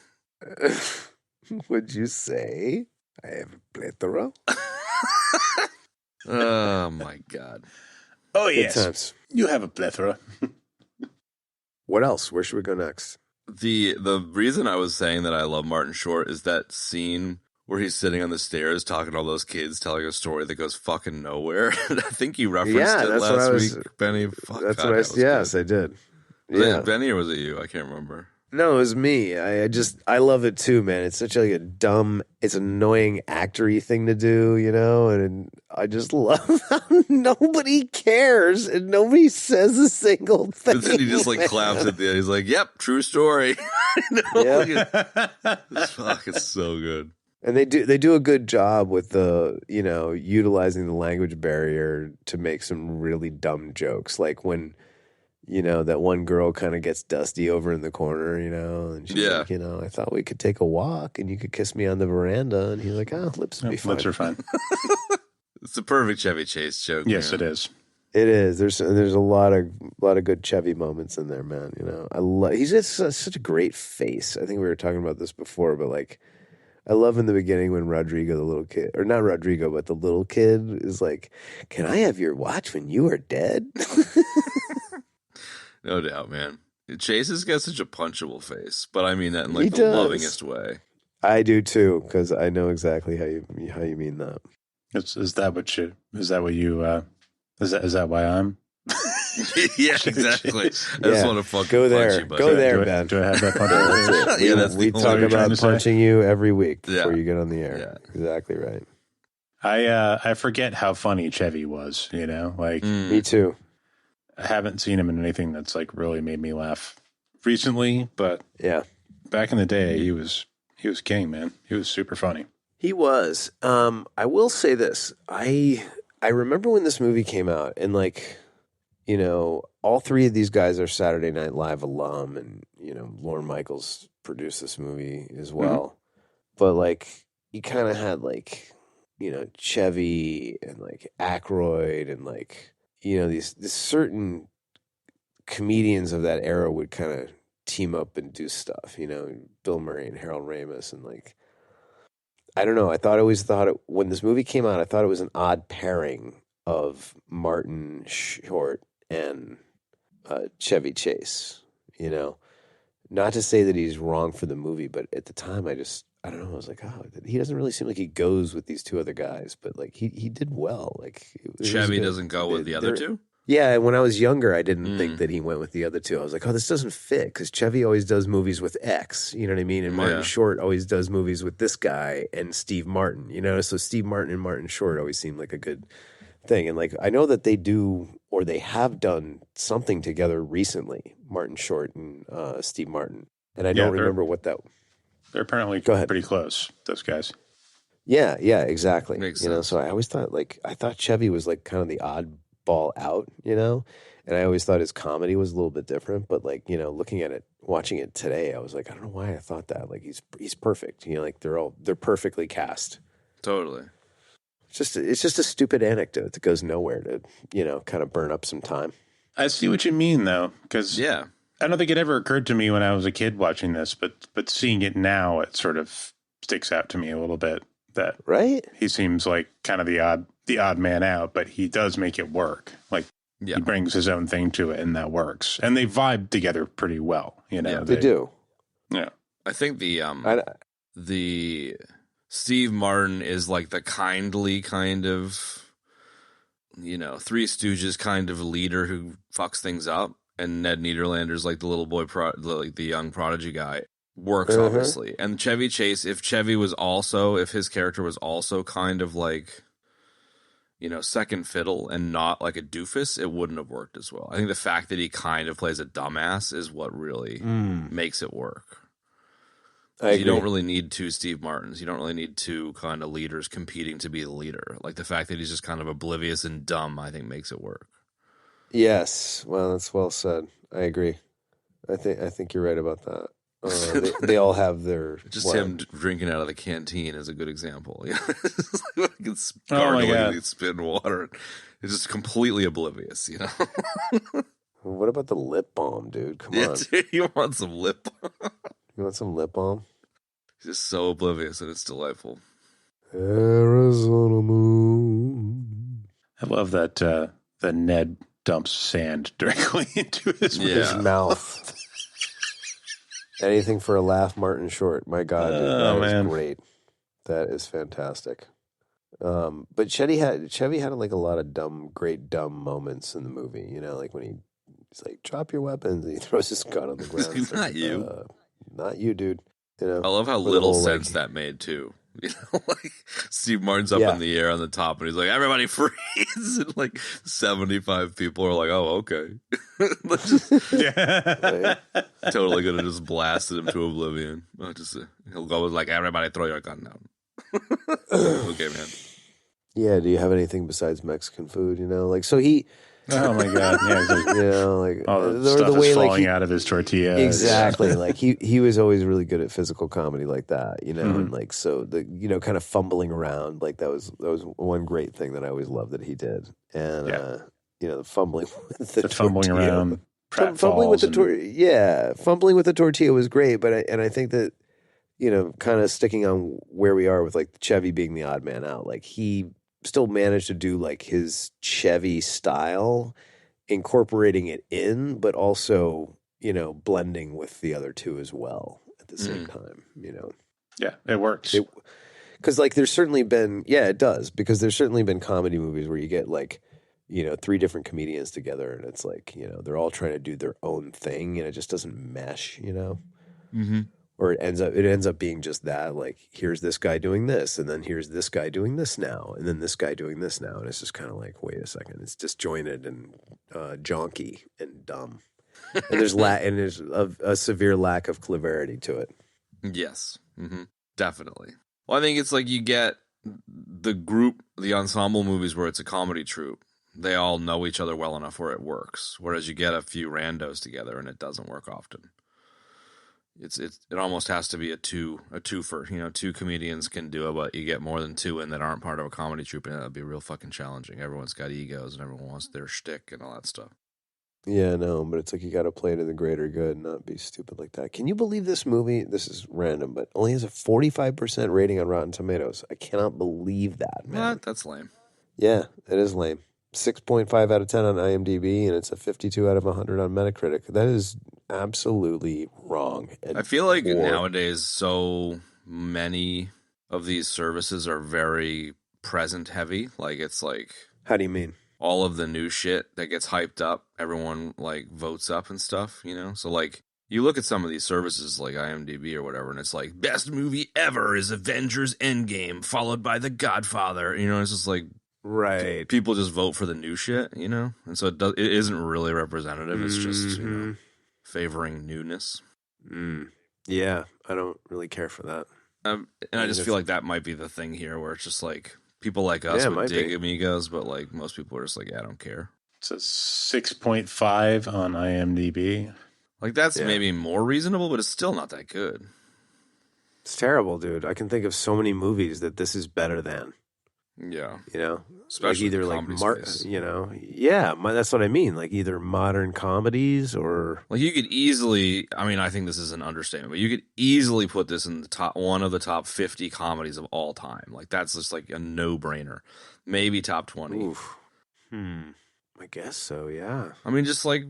Speaker 4: Would you say I have a plethora?
Speaker 5: Oh my god.
Speaker 6: oh
Speaker 4: Good
Speaker 6: yes,
Speaker 4: times.
Speaker 6: you have a plethora.
Speaker 4: What else? Where should we go next?
Speaker 5: The reason I was saying that I love Martin Short is that scene where he's sitting on the stairs talking to all those kids, telling a story that goes fucking nowhere. I think you referenced it
Speaker 4: that's what
Speaker 5: last
Speaker 4: I was-
Speaker 5: week, Benny. Fuck,
Speaker 4: That's
Speaker 5: God,
Speaker 4: what I.
Speaker 5: that was
Speaker 4: Yes,
Speaker 5: good.
Speaker 4: I did.
Speaker 5: Was
Speaker 4: Yeah.
Speaker 5: it Benny or was it you? I can't remember.
Speaker 4: No, it was me. I love it too, man. It's such a dumb, it's an annoying actory thing to do, and I just love how nobody cares and nobody says a single thing.
Speaker 5: But then he just
Speaker 4: man.
Speaker 5: claps at the end. He's like, "Yep, true story." Fuck, it's so good.
Speaker 4: And they do a good job with the, utilizing the language barrier to make some really dumb jokes. Like when, that one girl kind of gets dusty over in the corner, and she's like, I thought we could take a walk and you could kiss me on the veranda. And he's like, oh, lips would be fine.
Speaker 6: Lips are fine.
Speaker 5: It's a perfect Chevy Chase joke.
Speaker 6: Yes,
Speaker 5: man.
Speaker 6: it is.
Speaker 4: It is. There's a lot of good Chevy moments in there, man. He's got such a great face. I think we were talking about this before, but like, I love in the beginning when Rodrigo, the little kid, or not Rodrigo, but the little kid is like, "Can I have your watch when you are dead?"
Speaker 5: No doubt, man. Chase has got such a punchable face, but I mean that in like
Speaker 4: He
Speaker 5: the
Speaker 4: does.
Speaker 5: lovingest way.
Speaker 4: I do too, because I know exactly how you mean that.
Speaker 6: Is that why I'm?
Speaker 5: Yeah, exactly. I just
Speaker 4: Yeah.
Speaker 5: want to fucking
Speaker 4: Go there.
Speaker 5: punch you, buddy.
Speaker 4: Go there,
Speaker 6: do I,
Speaker 4: Ben.
Speaker 6: do I have that punch?
Speaker 4: That's it.
Speaker 5: Yeah, that's
Speaker 4: we
Speaker 5: the
Speaker 4: talk
Speaker 5: only
Speaker 6: you're trying
Speaker 4: about
Speaker 6: to say?
Speaker 4: punching you every week
Speaker 5: Yeah.
Speaker 4: before you get on the air.
Speaker 5: Yeah.
Speaker 4: Exactly right.
Speaker 6: I forget how funny Chevy was. Like
Speaker 4: Me too.
Speaker 6: I haven't seen him in anything that's like really made me laugh recently, but
Speaker 4: Yeah.
Speaker 6: back in the day, he was king, man. He was super funny.
Speaker 4: He was. I will say this. I remember when this movie came out, and like, all three of these guys are Saturday Night Live alum, and Lorne Michaels produced this movie as well. But like, you kind of had like, Chevy and like Aykroyd and like, these certain comedians of that era would kind of team up and do stuff. Bill Murray and Harold Ramis, and like, I don't know. I always thought when this movie came out, I thought it was an odd pairing of Martin Short and Chevy Chase. Not to say that he's wrong for the movie, but at the time, I don't know. I was like, oh, he doesn't really seem like he goes with these two other guys, but like he did well. Like
Speaker 5: Chevy doesn't go with the other two?
Speaker 4: Yeah, when I was younger, I didn't think that he went with the other two. I was like, oh, this doesn't fit, because Chevy always does movies with X, you know what I mean? And Martin Short always does movies with this guy and Steve Martin, So Steve Martin and Martin Short always seemed like a good thing. And like, I know that they do, or they have done something together recently, Martin Short and Steve Martin. And I don't remember what that...
Speaker 6: They're apparently
Speaker 4: Go ahead.
Speaker 6: pretty close, those guys.
Speaker 4: Yeah, exactly.
Speaker 5: Makes sense.
Speaker 4: So I always thought, I thought Chevy was like kind of the oddball out, and I always thought his comedy was a little bit different. But like, looking at it, watching it today, I was like, I don't know why I thought that. Like, he's perfect. Like they're perfectly cast.
Speaker 5: Totally.
Speaker 4: It's just a stupid anecdote that goes nowhere to, kind of burn up some time.
Speaker 6: I see what you mean, though, because I don't think it ever occurred to me when I was a kid watching this, but seeing it now, it sort of sticks out to me a little bit that he seems like kind of the odd man out, but he does make it work. Like he brings his own thing to it, and that works. And they vibe together pretty well.
Speaker 4: They do.
Speaker 6: Yeah,
Speaker 5: I think the Steve Martin is like the kindly kind of, Three Stooges kind of leader who fucks things up, and Ned Nederlander's like the little boy, like the young prodigy guy. Works, obviously. And Chevy Chase, if his character was also kind of like, second fiddle and not like a doofus, it wouldn't have worked as well. I think the fact that he kind of plays a dumbass is what really makes it work. You don't really need two Steve Martins. You don't really need two kind of leaders competing to be the leader. Like the fact that he's just kind of oblivious and dumb, I think makes it work.
Speaker 4: Yes. Well, that's well said. I agree. I think you're right about that. They all have their
Speaker 5: him drinking out of the canteen is a good example. It's
Speaker 6: Oh my God.
Speaker 5: and spitting water. It's just completely oblivious,
Speaker 4: What about the lip balm, dude? Come
Speaker 5: Yeah,
Speaker 4: on.
Speaker 5: dude, you want some lip balm?
Speaker 4: You want some lip balm?
Speaker 5: He's just so oblivious, and it's delightful.
Speaker 4: Arizona moon.
Speaker 6: I love that Ned dumps sand directly into his
Speaker 4: His mouth. Anything for a laugh, Martin Short. My God, dude, that is great. That is fantastic. But Chevy had like a lot of great dumb moments in the movie. Like when he's like, "Drop your weapons," and he throws his gun on the ground. It's
Speaker 5: Not
Speaker 4: like,
Speaker 5: you.
Speaker 4: Not you, dude.
Speaker 5: I love how little sense that made too. Like Steve Martin's up in the air on the top, and he's like, "Everybody freeze!" And like 75 people are like, "Oh, okay." Totally gonna just blasted him to oblivion. He'll go with like, "Everybody throw your gun down." Okay, man.
Speaker 4: Yeah. Do you have anything besides Mexican food? So he
Speaker 6: Oh my god! Yeah, he's like,
Speaker 4: like
Speaker 6: all the stuff is falling out of his tortilla.
Speaker 4: Exactly. Like he was always really good at physical comedy like that,
Speaker 6: Mm-hmm.
Speaker 4: and like so the kind of fumbling around, like that was one great thing that I always loved that he did. And the fumbling with the
Speaker 6: fumbling
Speaker 4: tortilla.
Speaker 6: around,
Speaker 4: fumbling with the fumbling with the tortilla was great, but I think that kind of sticking on where we are with like Chevy being the odd man out, like he still managed to do like his Chevy style, incorporating it in, but also, blending with the other two as well at the same time,
Speaker 6: Yeah, it works.
Speaker 4: Because like there's certainly been, it does, because there's certainly been comedy movies where you get like, three different comedians together and it's like, they're all trying to do their own thing and it just doesn't mesh,
Speaker 5: Mm-hmm.
Speaker 4: Or it ends up being just that, like, here's this guy doing this, and then here's this guy doing this now, and then this guy doing this now, and it's just kind of like, wait a second, it's disjointed and jonky and dumb, and there's a severe lack of clarity to it.
Speaker 5: Yes, definitely. Well, I think it's like you get the ensemble movies where it's a comedy troupe. They all know each other well enough where it works, whereas you get a few randos together and it doesn't work often. It almost has to be a twofer. Two comedians can do it, but you get more than two in that aren't part of a comedy troupe, and that'd be real fucking challenging. Everyone's got egos, and everyone wants their shtick and all that stuff.
Speaker 4: Yeah, no, but it's like you got to play to the greater good, and not be stupid like that. Can you believe this movie? This is random, but only has a 45% rating on Rotten Tomatoes. I cannot believe that, man.
Speaker 5: What? That's lame.
Speaker 4: Yeah, it is lame. 6.5 out of 10 on IMDb, and it's a 52 out of 100 on Metacritic. That is absolutely wrong.
Speaker 5: I feel like nowadays so many of these services are very present heavy. Like it's like,
Speaker 4: how do you mean?
Speaker 5: All of the new shit that gets hyped up, everyone like votes up and stuff, So like you look at some of these services like IMDb or whatever, and it's like best movie ever is Avengers Endgame followed by The Godfather. It's just like,
Speaker 4: right,
Speaker 5: people just vote for the new shit, and so it isn't really representative. It's just favoring newness.
Speaker 4: Yeah, I don't really care for that.
Speaker 5: And I just feel like that might be the thing here, where it's just like people like us would dig Amigos, but like most people are just like, I don't care.
Speaker 6: It's a 6.5 on IMDb.
Speaker 5: Like that's maybe more reasonable, but it's still not that good.
Speaker 4: It's terrible, dude. I can think of so many movies that this is better than.
Speaker 5: Yeah,
Speaker 4: like
Speaker 5: especially
Speaker 4: either like that's what I mean. Like either modern comedies or
Speaker 5: like you could easily. I mean, I think this is an understatement, but you could easily put this in the one of the top 50 comedies of all time. Like that's just like a no-brainer. Maybe top 20.
Speaker 4: Oof. I guess so. Yeah.
Speaker 5: I mean, just like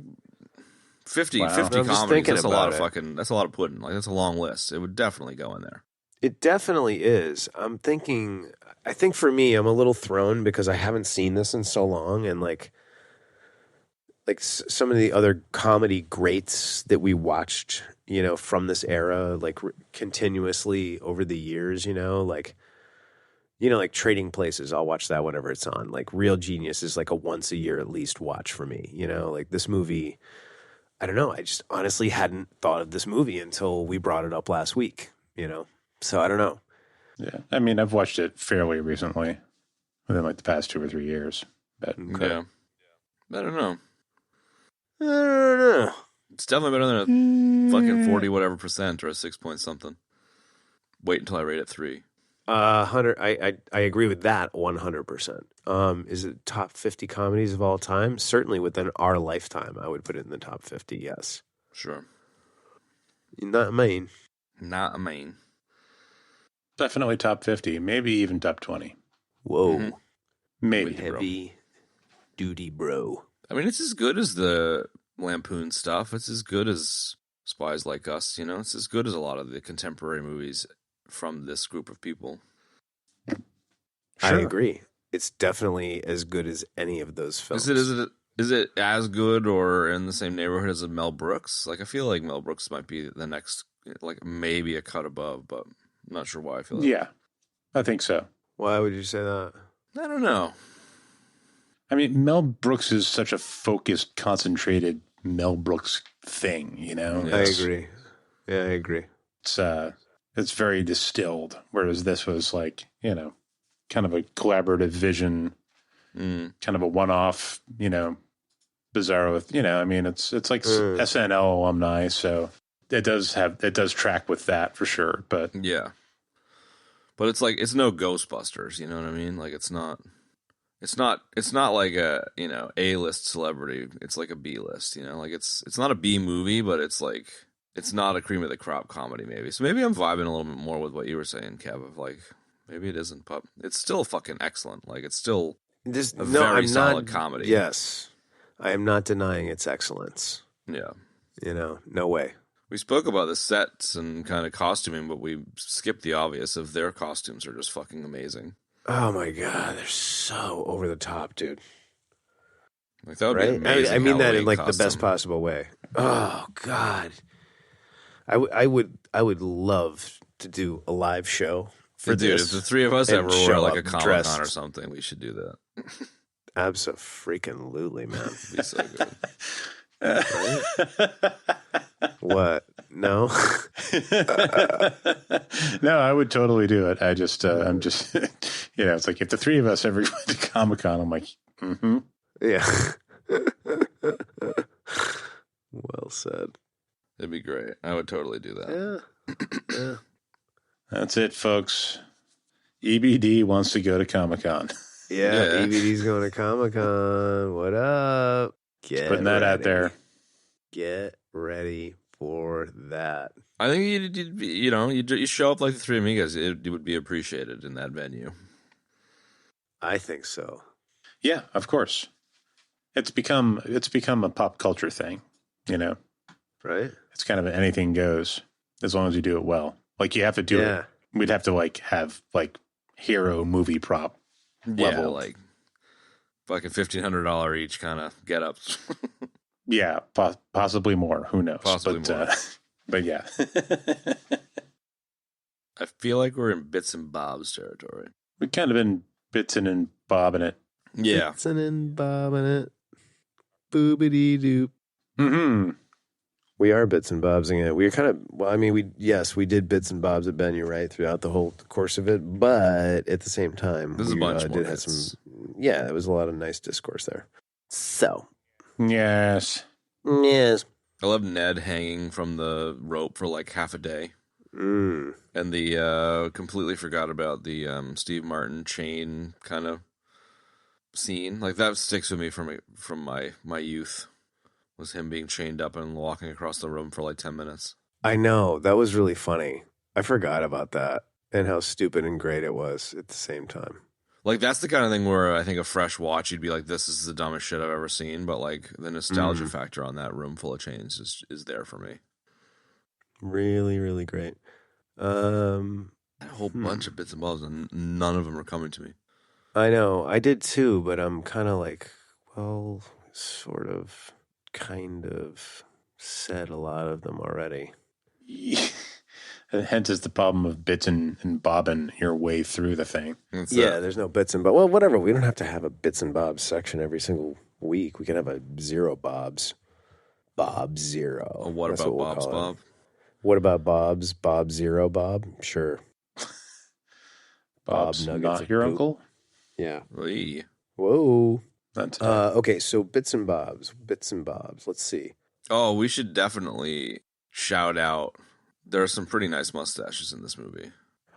Speaker 5: 50 comedies. That's a lot of fucking. That's a lot of pudding. Like that's a long list. It would definitely go in there.
Speaker 4: It definitely is. I think for me, I'm a little thrown because I haven't seen this in so long, and like some of the other comedy greats that we watched, from this era, like continuously over the years, like Trading Places. I'll watch that whenever it's on. Like Real Genius is like a once a year at least watch for me. Like this movie, I don't know. I just honestly hadn't thought of this movie until we brought it up last week. So I don't know.
Speaker 6: Yeah, I mean, I've watched it fairly recently, within like the past 2 or 3 years. But
Speaker 5: yeah, I don't know.
Speaker 4: know.
Speaker 5: It's definitely better than a fucking 40 whatever percent or a 6 point something. Wait until I rate it 3.
Speaker 4: 100. I agree with that 100%. Is it top 50 comedies of all time? Certainly within our lifetime, I would put it in the top 50. Yes.
Speaker 5: Sure.
Speaker 4: Not mean.
Speaker 5: Not a main.
Speaker 6: Definitely top 50, maybe even top 20.
Speaker 4: Whoa.
Speaker 5: Mm-hmm.
Speaker 6: Maybe.
Speaker 4: Heavy duty, bro.
Speaker 5: I mean, it's as good as the Lampoon stuff. It's as good as Spies Like Us, you know? It's as good as a lot of the contemporary movies from this group of people.
Speaker 4: Sure. I agree. It's definitely as good as any of those films.
Speaker 5: Is it as good or in the same neighborhood as a Mel Brooks? Like, I feel like Mel Brooks might be the next, like, maybe a cut above, but I'm not sure why I feel that.
Speaker 6: Yeah, I think so.
Speaker 4: Why would you say that?
Speaker 5: I don't know.
Speaker 6: I mean, Mel Brooks is such a focused, concentrated Mel Brooks thing, you know?
Speaker 5: Yeah.
Speaker 4: I agree. Yeah, I agree.
Speaker 6: It's very distilled, whereas this was like, you know, kind of a collaborative vision, kind of a one-off, you know, Bizarro with, I mean, it's like SNL alumni, so it does track with that for sure. But
Speaker 5: yeah, but it's like it's no Ghostbusters, you know what I mean? Like it's not like a A-list celebrity. It's like a B-list, like it's not a B movie, but it's like it's not a cream of the crop comedy maybe. So maybe I'm vibing a little bit more with what you were saying, Kev. Of like maybe it isn't, but it's still fucking excellent. Like it's still very solid comedy.
Speaker 4: Yes, I am not denying its excellence.
Speaker 5: Yeah,
Speaker 4: no way.
Speaker 5: We spoke about the sets and kind of costuming, but we skipped the obvious of their costumes are just fucking amazing.
Speaker 4: Oh my god, they're so over the top, dude.
Speaker 5: Like that would be
Speaker 4: right?
Speaker 5: amazing.
Speaker 4: I mean that in
Speaker 5: Halloween
Speaker 4: like
Speaker 5: costume.
Speaker 4: the best possible way. Oh god, I would love to do a live show for
Speaker 5: Dude,
Speaker 4: this.
Speaker 5: if the three of us
Speaker 4: and
Speaker 5: ever
Speaker 4: show
Speaker 5: were like
Speaker 4: up
Speaker 5: a Comic
Speaker 4: dressed.
Speaker 5: Con or something, we should do that.
Speaker 4: Abso-freaking-lutely, man.
Speaker 5: It'd be so good.
Speaker 4: What? No?
Speaker 6: no, I would totally do it. I'm just, it's like if the three of us ever went to Comic Con, I'm like,
Speaker 4: Yeah. Well said.
Speaker 5: It'd be great. I would totally do that.
Speaker 4: Yeah.
Speaker 6: That's it, folks. EBD wants to go to Comic Con.
Speaker 4: Yeah,
Speaker 5: Yeah.
Speaker 4: EBD's going to Comic-Con. What up?
Speaker 6: Putting that out there.
Speaker 4: Get ready for that.
Speaker 5: I think you show up like the Three Amigos, it would be appreciated in that venue.
Speaker 4: I think so.
Speaker 6: Yeah, of course. It's become a pop culture thing,
Speaker 4: Right?
Speaker 6: It's kind of anything goes as long as you do it well. Like you have to do it. We'd have to have hero movie prop level.
Speaker 5: Yeah, like fucking $1,500 each kind of get ups.
Speaker 6: Yeah, possibly more. Who knows?
Speaker 5: Possibly more.
Speaker 6: But yeah.
Speaker 5: I feel like we're in bits and bobs territory.
Speaker 6: We've kind of been bitsing and bobbing it.
Speaker 5: Yeah.
Speaker 4: Bitsing and bobbing it. Boobity doop.
Speaker 6: Mm-hmm.
Speaker 4: We are bits and bobsing it. We're kind of, we did bits and bobs at Benny, right, throughout the whole course of it. But at the same time,
Speaker 5: This is a
Speaker 4: we
Speaker 5: bunch more
Speaker 4: did have
Speaker 5: bits.
Speaker 4: there was a lot of nice discourse there. So.
Speaker 6: Yes.
Speaker 4: Yes.
Speaker 5: I love Ned hanging from the rope for like half a day.
Speaker 4: Mm.
Speaker 5: And the completely forgot about the Steve Martin chain kind of scene. Like that sticks with me from my youth. Was him being chained up and walking across the room for like 10 minutes.
Speaker 4: I know. That was really funny. I forgot about that and how stupid and great it was at the same time.
Speaker 5: Like that's the kind of thing where I think a fresh watch, you'd be like, this is the dumbest shit I've ever seen. But like the nostalgia factor on that room full of chains is there for me.
Speaker 4: Really, really great.
Speaker 5: A whole bunch of bits and bobs and none of them are coming to me.
Speaker 4: I know. I did too, but I'm kind of like, well, sort of, kind of said a lot of them already.
Speaker 6: Hence is the problem of bits and bobbing your way through the thing.
Speaker 4: There's no bits and bobs. Well, whatever. We don't have to have a bits and bobs section every single week. We can have a zero bobs. Bob zero.
Speaker 5: Oh, what
Speaker 4: That's
Speaker 5: about
Speaker 4: we'll
Speaker 5: Bob's
Speaker 4: call it.
Speaker 5: Bob?
Speaker 4: What about Bob's? Bob zero Bob? Sure.
Speaker 6: Bob's
Speaker 4: Bob Nuggets
Speaker 6: not
Speaker 4: of
Speaker 6: your
Speaker 4: poop.
Speaker 6: uncle?
Speaker 4: Yeah.
Speaker 5: Wee.
Speaker 4: Whoa.
Speaker 6: That's
Speaker 4: Okay, so bits and bobs. Let's see.
Speaker 5: Oh, we should definitely shout out. There are some pretty nice mustaches in this movie.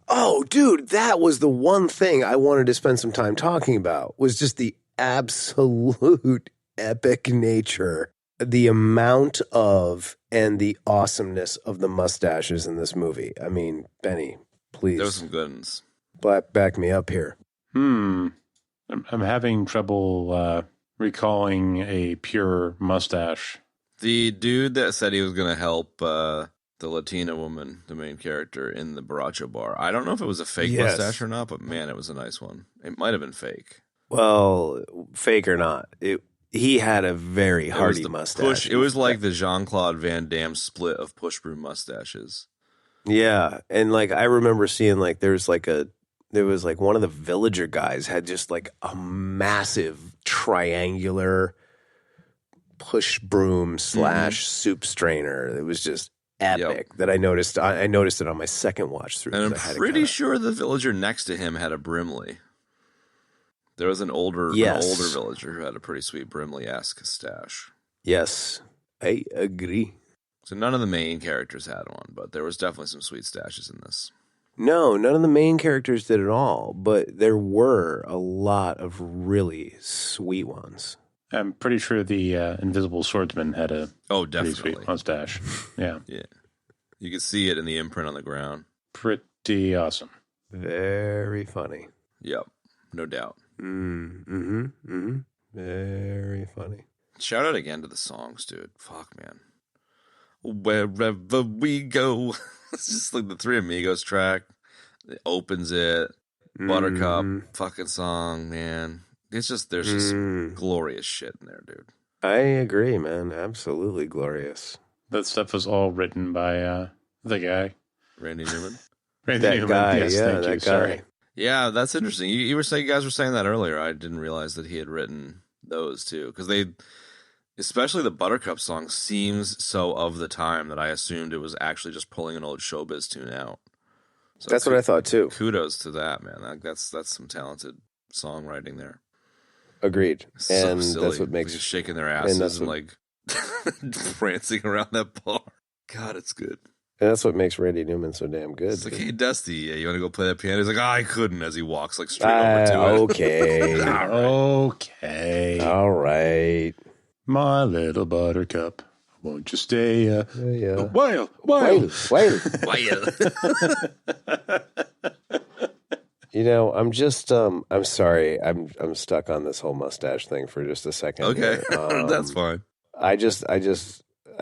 Speaker 4: Oh, dude, that was the one thing I wanted to spend some time talking about, was just the absolute epic nature, the amount of, and the awesomeness of the mustaches in this movie. I mean, Benny, please.
Speaker 5: There was some good ones.
Speaker 4: Back me up here.
Speaker 6: I'm having trouble recalling a pure mustache.
Speaker 5: The dude that said he was going to help the Latina woman, the main character, in the Borracho bar. I don't know if it was a fake
Speaker 4: Yes.
Speaker 5: mustache or not, but man, it was a nice one. It might have been fake.
Speaker 4: Well, fake or not, he had a very
Speaker 5: It was
Speaker 4: hearty
Speaker 5: the
Speaker 4: mustache.
Speaker 5: It was like the Jean-Claude Van Damme split of push broom mustaches.
Speaker 4: Yeah, and like I remember seeing like there was like one of the villager guys had just like a massive triangular push broom / soup strainer. It was just epic. That I noticed. I noticed it on my second watch through.
Speaker 5: And I'm
Speaker 4: 'cause I had to
Speaker 5: pretty
Speaker 4: kinda-
Speaker 5: sure the villager next to him had a Brimley. There was an older
Speaker 4: Yes.
Speaker 5: villager who had a pretty sweet Brimley-esque stash.
Speaker 4: Yes, I agree.
Speaker 5: So none of the main characters had one, but there was definitely some sweet stashes in this.
Speaker 4: No, none of the main characters did at all, but there were a lot of really sweet ones.
Speaker 6: I'm pretty sure the Invisible Swordsman had a pretty
Speaker 5: definitely
Speaker 6: sweet mustache. Yeah.
Speaker 5: Yeah. You could see it in the imprint on the ground.
Speaker 6: Pretty awesome.
Speaker 4: Very funny.
Speaker 5: Yep, no doubt.
Speaker 4: Very funny.
Speaker 5: Shout out again to the songs, dude. Fuck, man. Wherever we go. It's just like the Three Amigos track. It opens it. Buttercup fucking song, man. It's just, there's just glorious shit in there, dude.
Speaker 4: I agree, man. Absolutely glorious.
Speaker 6: That stuff was all written by the guy.
Speaker 5: Randy Newman.
Speaker 6: Randy
Speaker 4: That
Speaker 6: Newman.
Speaker 4: guy,
Speaker 6: Yes,
Speaker 4: yeah,
Speaker 6: thank
Speaker 4: that
Speaker 6: you.
Speaker 4: guy.
Speaker 6: Sorry.
Speaker 5: Yeah, that's interesting. You guys were saying that earlier. I didn't realize that he had written those too, because especially the Buttercup song, seems so of the time that I assumed it was actually just pulling an old showbiz tune out. So
Speaker 4: That's what I thought too.
Speaker 5: Kudos to that, man. That's some talented songwriting there.
Speaker 4: Agreed.
Speaker 5: So
Speaker 4: And
Speaker 5: silly.
Speaker 4: that's what makes
Speaker 5: Just shaking their asses
Speaker 4: that's
Speaker 5: and
Speaker 4: what-
Speaker 5: like prancing around that bar. God, it's good.
Speaker 4: and that's what makes Randy Newman so damn good.
Speaker 5: It's like, hey, Dusty, you want to go play that piano? He's like, I couldn't, as he walks like straight over to it.
Speaker 4: Okay.
Speaker 6: Okay.
Speaker 4: All right.
Speaker 6: My little buttercup, won't you stay a
Speaker 4: Yeah.
Speaker 6: while?
Speaker 4: You know, I'm just I'm sorry. I'm stuck on this whole mustache thing for just a second.
Speaker 5: Okay,
Speaker 4: here.
Speaker 5: that's fine.
Speaker 4: I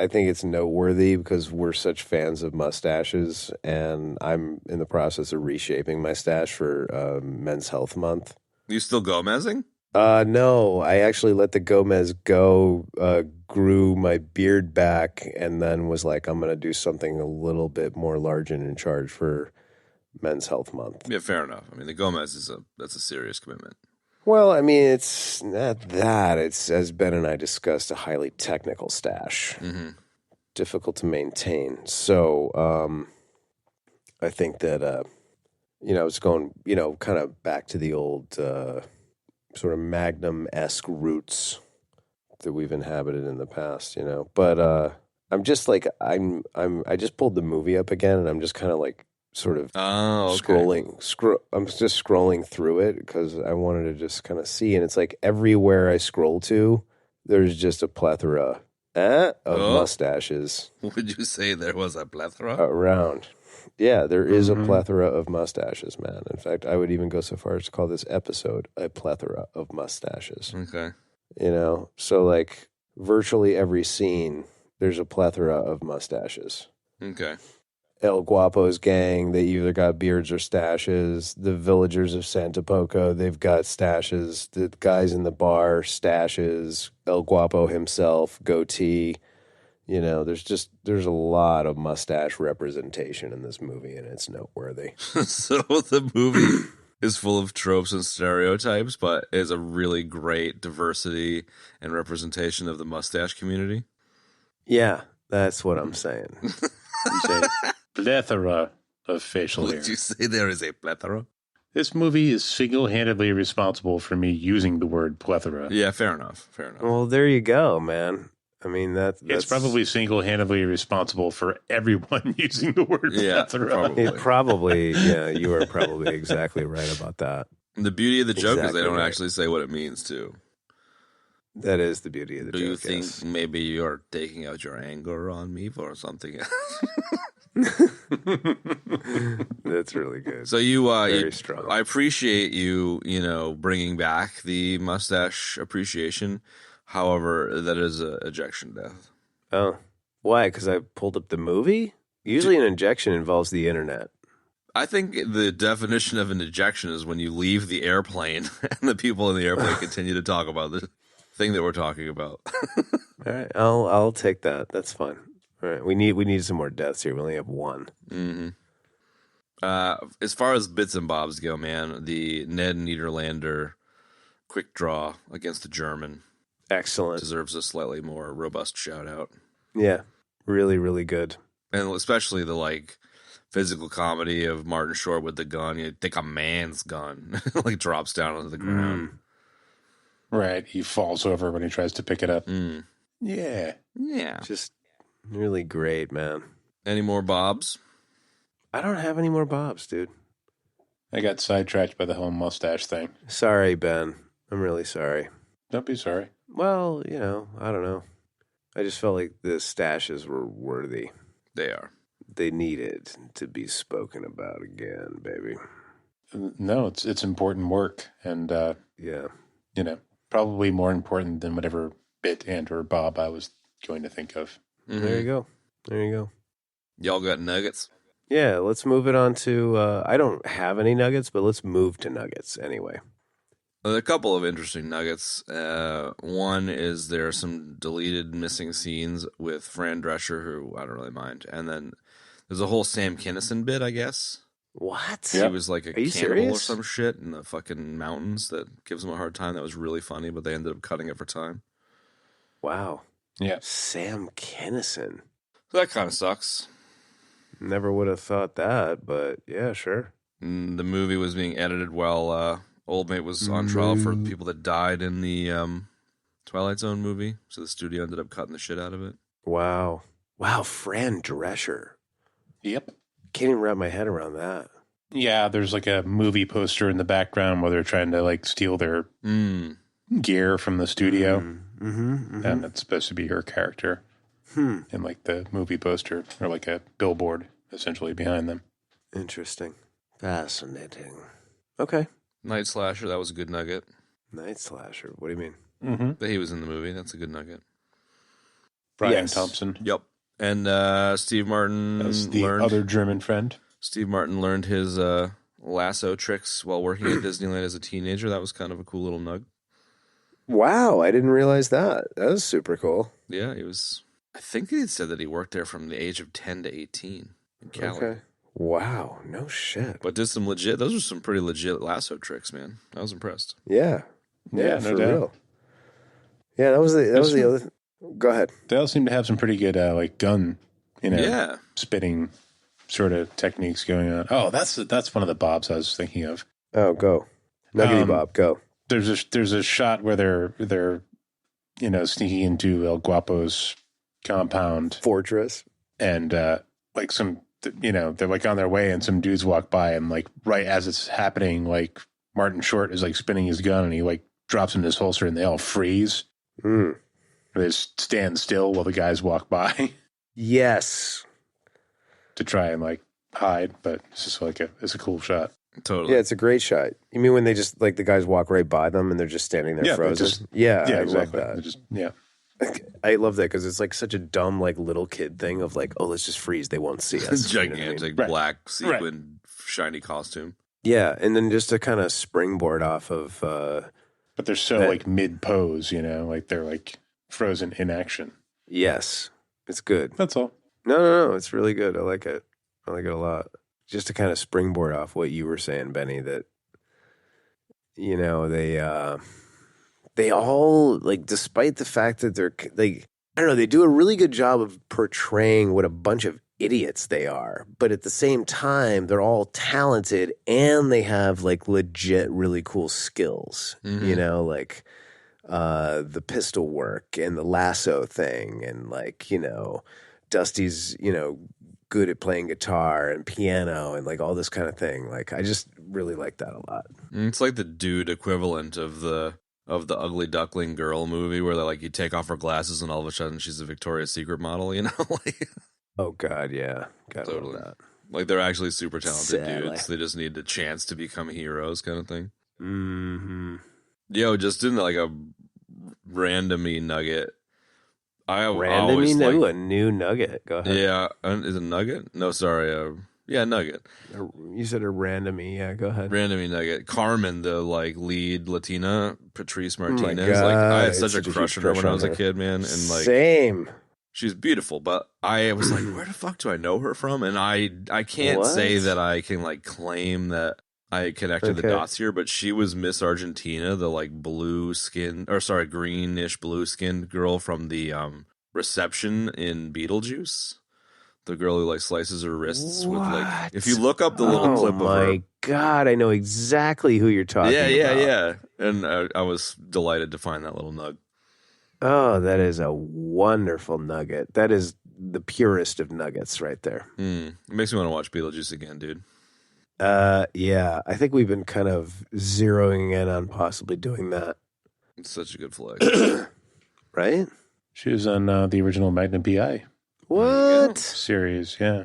Speaker 4: think it's noteworthy because we're such fans of mustaches, and I'm in the process of reshaping my stash for Men's Health Month.
Speaker 5: You still Gomezing?
Speaker 4: No, I actually let the Gomez go, grew my beard back, and then was like, I'm going to do something a little bit more large and in charge for Men's Health Month.
Speaker 5: Yeah, fair enough. I mean, the Gomez that's a serious commitment.
Speaker 4: Well, I mean, it's not that. It's, as Ben and I discussed, a highly technical stash.
Speaker 5: Mm-hmm.
Speaker 4: Difficult to maintain. So I think that, it's going, kind of back to the old sort of Magnum-esque roots that we've inhabited in the past, But I'm just like, I just pulled the movie up again, and I'm just kind of like, sort of scrolling. I'm just scrolling through it because I wanted to just kind of see, and it's like everywhere I scroll to, there's just a plethora of mustaches
Speaker 5: Would you say there was a plethora?
Speaker 4: around. Yeah, there is a plethora of mustaches, man. In fact, I would even go so far as to call this episode a plethora of mustaches.
Speaker 5: Okay.
Speaker 4: So like virtually every scene, there's a plethora of mustaches.
Speaker 5: Okay.
Speaker 4: El Guapo's gang, they either got beards or stashes. The villagers of Santa Poco, they've got stashes. The guys in the bar, stashes. El Guapo himself, goatee. There's a lot of mustache representation in this movie, and it's noteworthy.
Speaker 5: So the movie is full of tropes and stereotypes, but is a really great diversity and representation of the mustache community.
Speaker 4: Yeah, that's what I'm saying.
Speaker 6: You say plethora of facial hair.
Speaker 5: Would you say there is a plethora?
Speaker 6: This movie is single-handedly responsible for me using the word plethora.
Speaker 5: Yeah, fair enough.
Speaker 4: Well, there you go, man. I mean, that's
Speaker 6: It's probably single-handedly responsible for everyone using the word plethora.
Speaker 5: Probably.
Speaker 4: You are probably exactly right about that.
Speaker 5: The beauty of the joke is
Speaker 4: Exactly
Speaker 5: they don't
Speaker 4: right.
Speaker 5: actually say what it means, too.
Speaker 4: That is the beauty of the
Speaker 5: Do
Speaker 4: joke.
Speaker 5: you think
Speaker 4: yes.
Speaker 5: maybe you're taking out your anger on me for something else?
Speaker 4: That's really good.
Speaker 5: So
Speaker 4: Very strong.
Speaker 5: I appreciate you, bringing back the mustache appreciation. However, that is a ejection death.
Speaker 4: Oh, why? Because I pulled up the movie? Usually an injection involves the internet.
Speaker 5: I think the definition of an ejection is when you leave the airplane and the people in the airplane continue to talk about the thing that we're talking about.
Speaker 4: All right, I'll take that. That's fine. All right, we need some more deaths here. We only have one.
Speaker 5: Mm-hmm. As far as bits and bobs go, man, the Neddie Nederlander quick draw against the German
Speaker 4: Excellent.
Speaker 5: deserves a slightly more robust shout out.
Speaker 4: Yeah, really, really good.
Speaker 5: And especially the physical comedy of Martin Short with the gun. You think a man's gun like drops down onto the ground.
Speaker 6: Right. He falls over when he tries to pick it up.
Speaker 5: Yeah.
Speaker 4: Just really great, man.
Speaker 5: Any more Bobs?
Speaker 4: I don't have any more Bobs, dude.
Speaker 6: I got sidetracked by the whole mustache thing.
Speaker 4: Sorry, Ben. I'm really sorry.
Speaker 6: Don't be sorry.
Speaker 4: Well, I don't know. I just felt like the stashes were worthy.
Speaker 5: They are.
Speaker 4: They needed to be spoken about again, baby.
Speaker 6: No, it's important work, and
Speaker 4: Yeah.
Speaker 6: Probably more important than whatever bit and or Bob I was going to think of.
Speaker 5: Mm-hmm.
Speaker 4: There you go. There you go.
Speaker 5: Y'all got nuggets?
Speaker 4: Yeah, let's move it on to, I don't have any nuggets, but let's move to nuggets anyway.
Speaker 5: A couple of interesting nuggets. One is there are some deleted missing scenes with Fran Drescher, who I don't really mind. And then there's a whole Sam Kinison bit, I guess.
Speaker 4: What?
Speaker 5: He was like a cannibal
Speaker 4: serious?
Speaker 5: or some shit in the fucking mountains that gives him a hard time. That was really funny, but they ended up cutting it for time.
Speaker 4: Wow.
Speaker 6: Yeah.
Speaker 4: Sam Kinison.
Speaker 5: So that kind of sucks.
Speaker 4: Never would have thought that, but yeah, sure.
Speaker 5: And the movie was being edited while Old Mate was on trial for people that died in the Twilight Zone movie. So the studio ended up cutting the shit out of it.
Speaker 4: Wow. Wow, Fran Drescher.
Speaker 6: Yep.
Speaker 4: Can't even wrap my head around that.
Speaker 6: Yeah, there's like a movie poster in the background where they're trying to like steal their gear from the studio. And it's supposed to be her character in like the movie poster or like a billboard essentially behind them.
Speaker 4: Interesting. Fascinating. Okay.
Speaker 5: Nightslasher, that was a good nugget.
Speaker 4: Nightslasher. What do you mean?
Speaker 5: That he was in the movie. That's a good nugget.
Speaker 6: Brian
Speaker 4: Yes.
Speaker 6: Thompson.
Speaker 5: Yep. And Steve Martin
Speaker 6: As the other German friend.
Speaker 5: Steve Martin learned his lasso tricks while working at Disneyland as a teenager. That was kind of a cool little nug.
Speaker 4: Wow, I didn't realize that. That was super cool.
Speaker 5: Yeah, he was. I think he said that he worked there from the age of 10 to 18 in Cali.
Speaker 4: Okay. Wow, no shit.
Speaker 5: But did some legit. Those are some pretty legit lasso tricks, man. I was impressed.
Speaker 4: Yeah.
Speaker 6: Yeah,
Speaker 4: for
Speaker 6: no doubt.
Speaker 4: real. Yeah, that was the other. Go ahead.
Speaker 6: They all seem to have some pretty good like gun,
Speaker 5: Yeah.
Speaker 6: spitting sort of techniques going on. Oh, that's one of the Bobs I was thinking of.
Speaker 4: Oh, go. Nuggety Bob, go.
Speaker 6: There's a shot where they're sneaking into El Guapo's compound,
Speaker 4: Fortress.
Speaker 6: and like some they're like on their way, and some dudes walk by, and like right as it's happening, like Martin Short is like spinning his gun, and he like drops in his holster, and they all freeze. They just stand still while the guys walk by
Speaker 4: Yes.
Speaker 6: to try and like hide, but it's just like it's a cool shat.
Speaker 5: Totally.
Speaker 4: Yeah, it's a great shot. You mean when they just, like, the guys walk right by them and they're just standing there frozen?
Speaker 6: Yeah,
Speaker 4: I
Speaker 6: exactly.
Speaker 4: love that.
Speaker 6: Just, yeah.
Speaker 4: I love that because it's like such a dumb, like, little kid thing of like, oh, let's just freeze. They won't see us. You know what I mean?
Speaker 5: Gigantic
Speaker 6: Right.
Speaker 5: black sequin shiny costume.
Speaker 4: Yeah, and then just to kind of springboard off of,
Speaker 6: But they're so like mid pose, like they're like frozen in action.
Speaker 4: yes, it's good.
Speaker 6: That's all.
Speaker 4: No, it's really good. I like it. I like it a lot. Just to kind of springboard off what you were saying, Benny, that, they all, like, despite the fact that they're, like, I don't know, they do a really good job of portraying what a bunch of idiots they are. But at the same time, they're all talented and they have, like, legit really cool skills, like the pistol work and the lasso thing and, like, Dusty's, good at playing guitar and piano and like all this kind of thing. Like, I just really like that a lot.
Speaker 5: It's like the dude equivalent of the Ugly Duckling Girl movie where like you take off her glasses and all of a sudden she's a Victoria's Secret model, like,
Speaker 4: Oh God, yeah, gotta
Speaker 5: totally.
Speaker 4: love that.
Speaker 5: Like they're actually super talented
Speaker 4: Sadly.
Speaker 5: dudes. They just need a chance to become heroes, kind of thing.
Speaker 4: Mm-hmm.
Speaker 5: Yo, just in like a randomy nugget. I
Speaker 4: Randomly
Speaker 5: always
Speaker 4: know
Speaker 5: like,
Speaker 4: a new nugget. Go ahead.
Speaker 5: yeah, is it nugget? No, sorry. Yeah, nugget.
Speaker 4: You said a randomy. Yeah, go ahead.
Speaker 5: Randomly nugget. Carmen, the like lead Latina, Patrice Martinez.
Speaker 4: God,
Speaker 5: Like I had
Speaker 4: it's
Speaker 5: such a
Speaker 4: huge
Speaker 5: crush on her when I was a
Speaker 4: her.
Speaker 5: kid, man. And like
Speaker 4: Same.
Speaker 5: she's beautiful, but I was like, where the fuck do I know her from? And I can't say
Speaker 4: What?
Speaker 5: that I can like claim that I connected the
Speaker 4: Okay.
Speaker 5: dots here, but she was Miss Argentina, the like greenish blue skinned girl from the reception in Beetlejuice. The girl who like slices her wrists with
Speaker 4: What?
Speaker 5: like. If you look up the little clip of her.
Speaker 4: Oh my God, I know exactly who you're talking about.
Speaker 5: Yeah. And I was delighted to find that little nug.
Speaker 4: Oh, that is a wonderful nugget. That is the purest of nuggets right there.
Speaker 5: It makes me want to watch Beetlejuice again, dude.
Speaker 4: Yeah, I think we've been kind of zeroing in on possibly doing that.
Speaker 5: It's such a good flick.
Speaker 4: Right?
Speaker 6: She was on the original Magnum PI
Speaker 4: What?
Speaker 6: series, yeah.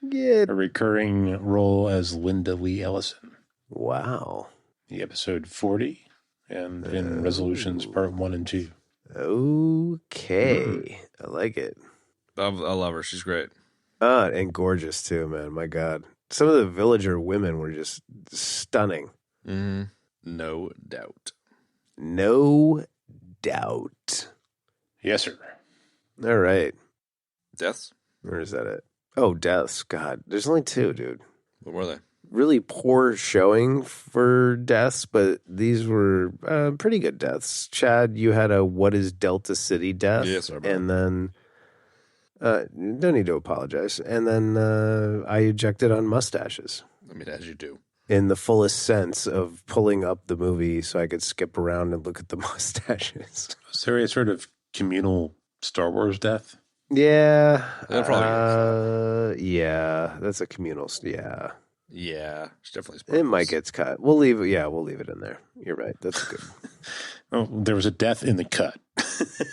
Speaker 4: Get
Speaker 6: A recurring role as Linda Lee Ellison.
Speaker 4: Wow.
Speaker 6: The episode 40 and in Resolutions Part 1 and 2.
Speaker 4: Okay. I like it.
Speaker 5: I love her. She's great.
Speaker 4: And gorgeous too, man. My God. Some of the villager women were just stunning.
Speaker 5: No doubt.
Speaker 4: No doubt.
Speaker 6: Yes, sir.
Speaker 4: All right.
Speaker 5: Deaths?
Speaker 4: Where is that it? Oh, deaths. God. There's only 2, dude.
Speaker 5: What were they?
Speaker 4: Really poor showing for deaths, but these were pretty good deaths. Chad, you had a what is Delta City death?
Speaker 5: Yes, sorry about
Speaker 4: and then don't need to apologize. And then I ejected on mustaches
Speaker 5: I mean, as you do.
Speaker 4: in the fullest sense of pulling up the movie so I could skip around and look at the mustaches.
Speaker 6: Was there a sort of communal Star Wars death?
Speaker 4: Yeah.
Speaker 5: That probably
Speaker 4: yeah, that's a communal. Yeah.
Speaker 5: Yeah. It's definitely
Speaker 4: It might get cut. We'll leave it in there. You're right. That's good.
Speaker 6: Oh, there was a death in the cut.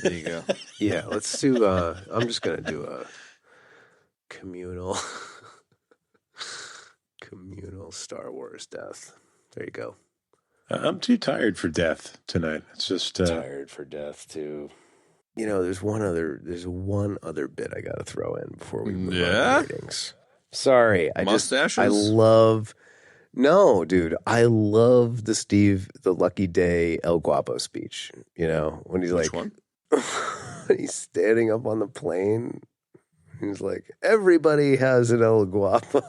Speaker 5: There you go.
Speaker 4: Yeah, let's do I'm just gonna do a communal Star Wars death. There you go.
Speaker 6: I'm too tired for death tonight. It's just
Speaker 4: Tired for death too. You know, there's one other bit I gotta throw in before we move on
Speaker 5: Yeah?
Speaker 4: to ratings. Sorry,
Speaker 5: Mustaches?
Speaker 4: No, dude, I love the Lucky Day El Guapo speech. You know, when he's
Speaker 5: Which
Speaker 4: like,
Speaker 5: one?
Speaker 4: he's standing up on the plane. He's like, everybody has an El Guapo.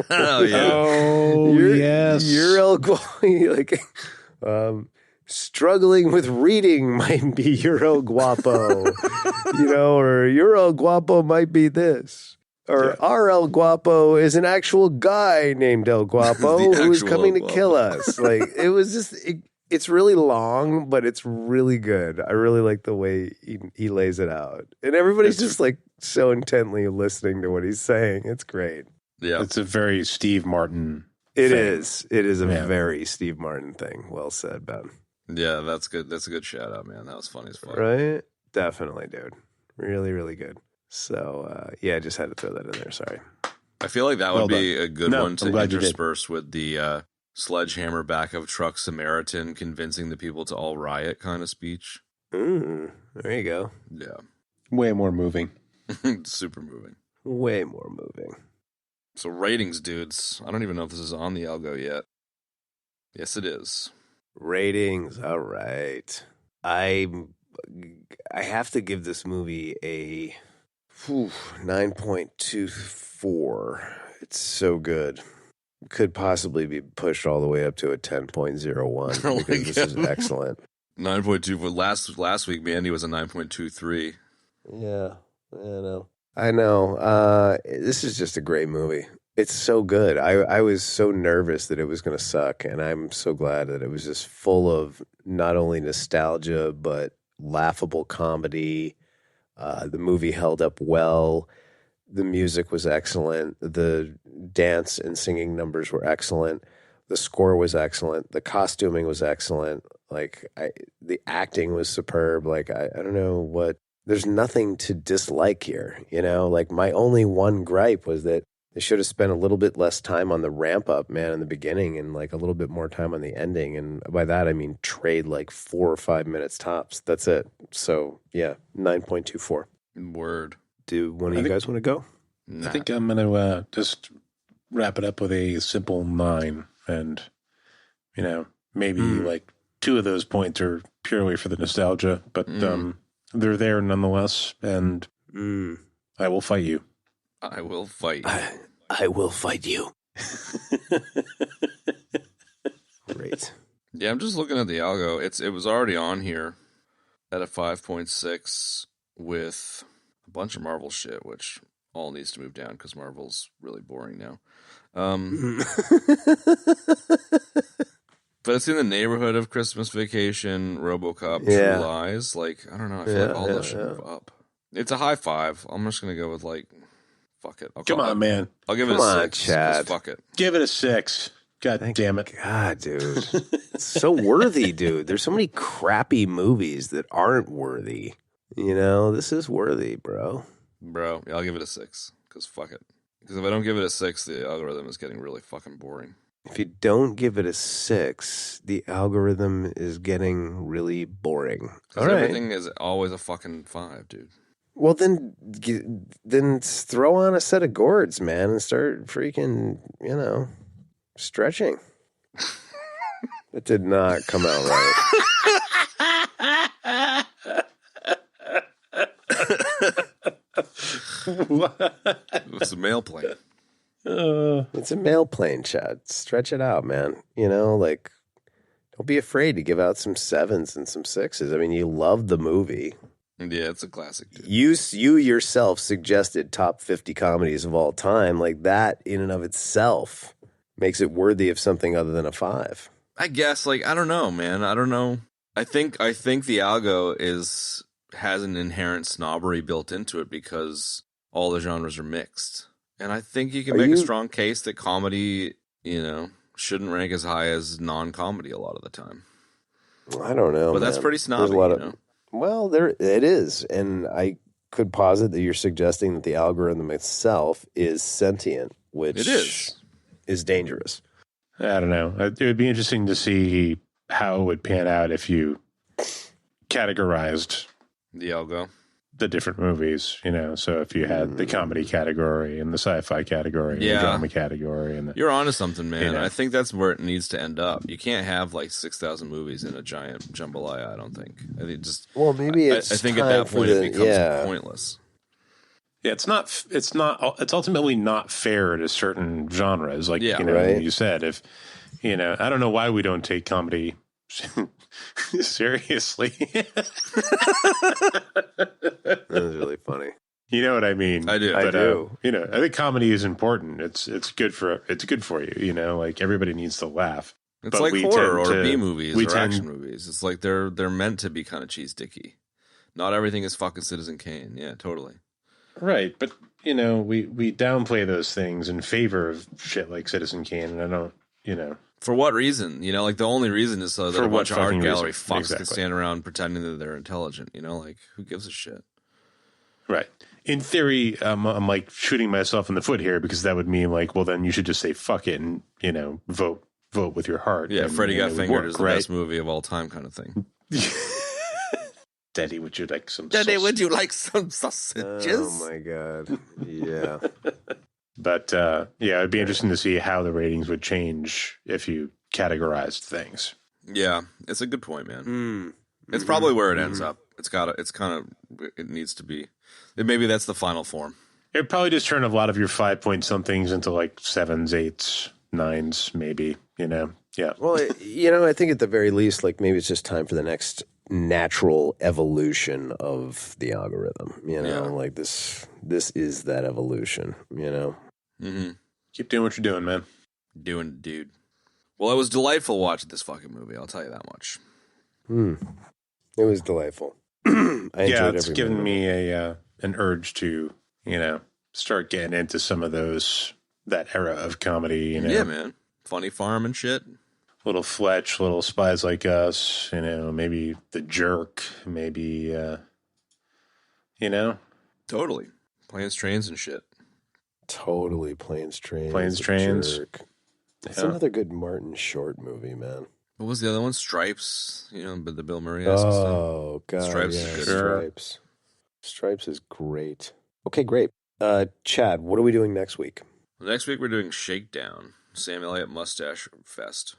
Speaker 5: Oh, yeah.
Speaker 6: Oh, yes.
Speaker 4: You're El Guapo. Like, struggling with reading might be your El Guapo, you know, or your El Guapo might be this. Or our El Guapo is an actual guy named El Guapo who's
Speaker 5: actual
Speaker 4: coming
Speaker 5: El
Speaker 4: to
Speaker 5: Guapo.
Speaker 4: kill us. Like, it was just, it's really long, but it's really good. I really like the way he lays it out. And everybody's just like so intently listening to what he's saying. It's great.
Speaker 5: Yeah.
Speaker 6: It's a very Steve Martin
Speaker 4: It
Speaker 6: thing.
Speaker 4: is. It is a
Speaker 6: Yeah.
Speaker 4: very Steve Martin thing. Well said, Ben.
Speaker 5: Yeah, that's good. That's a good shout out, man. That was funny as fuck.
Speaker 4: Right? Definitely, dude. Really, really good. So, yeah, I just had to throw that in there. Sorry.
Speaker 5: I feel like that would
Speaker 6: Well
Speaker 5: be
Speaker 6: done.
Speaker 5: a good
Speaker 6: No,
Speaker 5: one to
Speaker 6: I'm glad you did.
Speaker 5: intersperse with the sledgehammer back of truck Samaritan convincing the people to all riot kind of speech.
Speaker 4: There you go.
Speaker 5: Yeah.
Speaker 6: Way more moving.
Speaker 5: Super moving.
Speaker 4: Way more moving.
Speaker 5: So ratings, dudes. I don't even know if this is on the algo yet. Yes, it is.
Speaker 4: Ratings. All right. I have to give this movie a 9.24. It's so good. Could possibly be pushed all the way up to a 10.01
Speaker 5: Oh my
Speaker 4: because this is
Speaker 5: God.
Speaker 4: excellent.
Speaker 5: 9.2. Last week, Mandy was a 9.23.
Speaker 4: Yeah, I know. This is just a great movie. It's so good. I was so nervous that it was going to suck, and I'm so glad that it was just full of not only nostalgia but laughable comedy. The movie held up well. The music was excellent. The dance and singing numbers were excellent. The score was excellent. The costuming was excellent. The acting was superb. I don't know what. There's nothing to dislike here, you know? Like, my only one gripe was that they should have spent a little bit less time on the ramp up, man, in the beginning and like a little bit more time on the ending. And by that, I mean trade like 4 or 5 minutes tops. That's it. So, yeah, 9.24.
Speaker 5: Word.
Speaker 4: Do one of you guys want to go?
Speaker 5: Nah.
Speaker 6: I think I'm going to just wrap it up with a simple 9. And, you know, maybe like 2 of those points are purely for the nostalgia, but they're there nonetheless. And I will fight you.
Speaker 5: I will fight.
Speaker 4: I will fight you. Great.
Speaker 5: Yeah, I'm just looking at the algo. It was already on here at a 5.6 with a bunch of Marvel shit, which all needs to move down because Marvel's really boring now. But it's in the neighborhood of Christmas Vacation, Robocop,
Speaker 4: Yeah.
Speaker 5: True Lies. Like, I don't know. I feel like all those should move up. It's a high 5. I'm just going to go with, like, fuck it.
Speaker 6: Come on, man.
Speaker 5: I'll give it
Speaker 4: Come
Speaker 5: a
Speaker 4: on,
Speaker 5: 6. 'Cause
Speaker 4: Chad.
Speaker 5: fuck it.
Speaker 6: Give it a 6. God damn it.
Speaker 4: God, dude. It's so worthy, dude. There's so many crappy movies that aren't worthy. You know, this is worthy, bro.
Speaker 5: Bro, yeah, I'll give it a 6. Because fuck it. Because if I don't give it a 6, the algorithm is getting really fucking boring.
Speaker 4: If you don't give it a 6, the algorithm is getting really boring.
Speaker 5: Because everything is always a fucking 5, dude.
Speaker 4: Well, then throw on a set of gourds, man, and start freaking, stretching. That did not come out right.
Speaker 5: It was a mail plane.
Speaker 4: It's a mail plane, Chad. Stretch it out, man. Don't be afraid to give out some 7s and some 6s. I mean, you love the movie.
Speaker 5: Yeah, it's a classic, dude.
Speaker 4: You yourself suggested top 50 comedies of all time. Like, that in and of itself makes it worthy of something other than a 5.
Speaker 5: I guess, I don't know, man. I don't know. I think the algo has an inherent snobbery built into it because all the genres are mixed. And I think you can make a strong case that comedy, shouldn't rank as high as non-comedy a lot of the time.
Speaker 4: I don't know,
Speaker 5: but
Speaker 4: man.
Speaker 5: that's pretty snobby,
Speaker 4: There's a lot of, well, there it is. And I could posit that you're suggesting that the algorithm itself is sentient, which
Speaker 5: it
Speaker 4: is dangerous.
Speaker 6: I don't know. It would be interesting to see how it would pan out if you categorized
Speaker 5: the algo,
Speaker 6: the different movies, so if you had the comedy category and the sci-fi category and the drama category.
Speaker 5: You're onto something, man. I think that's where it needs to end up. You can't have 6,000 movies in a giant jambalaya, I don't think. I think
Speaker 4: maybe it's
Speaker 5: I think at that point it becomes pointless.
Speaker 6: Yeah, it's ultimately not fair to certain genres. Right? You said, if, I don't know why we don't take comedy seriously.
Speaker 4: That was really funny.
Speaker 6: You know what I mean?
Speaker 5: I do.
Speaker 6: But,
Speaker 4: I do.
Speaker 6: I think comedy is important. It's good for you. Everybody needs to laugh.
Speaker 5: It's like horror or B movies or action movies. It's like they're meant to be kind of cheese dicky. Not everything is fucking Citizen Kane. Yeah, totally.
Speaker 6: Right, but we downplay those things in favor of shit like Citizen Kane, and I don't,
Speaker 5: For what reason? The only reason is so that a bunch of art gallery fucks can
Speaker 6: Exactly.
Speaker 5: stand around pretending that they're intelligent. Who gives a shit?
Speaker 6: Right. In theory, I'm shooting myself in the foot here because that would mean well, then you should just say fuck it and vote with your heart.
Speaker 5: Yeah,
Speaker 6: and,
Speaker 5: Freddy Got Fingered is the
Speaker 6: right?
Speaker 5: best movie of all time, kind of thing.
Speaker 6: Daddy, would you like some?
Speaker 5: Daddy, would you like some sausages?
Speaker 4: Oh my god. Yeah.
Speaker 6: But it'd be interesting to see how the ratings would change if you categorized things.
Speaker 5: Yeah, it's a good point, man. It's probably where it ends up. It needs to be. Maybe that's the final form.
Speaker 6: It'd probably just turn a lot of your 5-point somethings into 7s, 8s, 9s, maybe. Yeah.
Speaker 4: Well, I think at the very least, maybe it's just time for the next natural evolution of the algorithm. This is that evolution.
Speaker 5: Mm-hmm.
Speaker 6: Keep doing what you're doing, man.
Speaker 5: Dude. Well, it was delightful watching this fucking movie. I'll tell you that much.
Speaker 4: It was delightful.
Speaker 6: It's given me an urge to start getting into some of that era of comedy.
Speaker 5: Yeah, man. Funny Farm and shit.
Speaker 6: Little Fletch, little Spies Like Us, maybe The Jerk, maybe,
Speaker 5: Totally. Planes, Trains, and shit.
Speaker 4: Totally Planes, Trains.
Speaker 6: Planes, Trains.
Speaker 4: Jerk. That's another good Martin Short movie, man.
Speaker 5: What was the other one? Stripes. But the Bill Murray stuff.
Speaker 4: Oh, God.
Speaker 5: Stripes
Speaker 4: yeah,
Speaker 5: is good.
Speaker 4: Stripes. Stripes is great. Okay, great. Chad, what are we doing next week?
Speaker 5: Next week we're doing Shakedown. Sam Elliott Mustache Fest.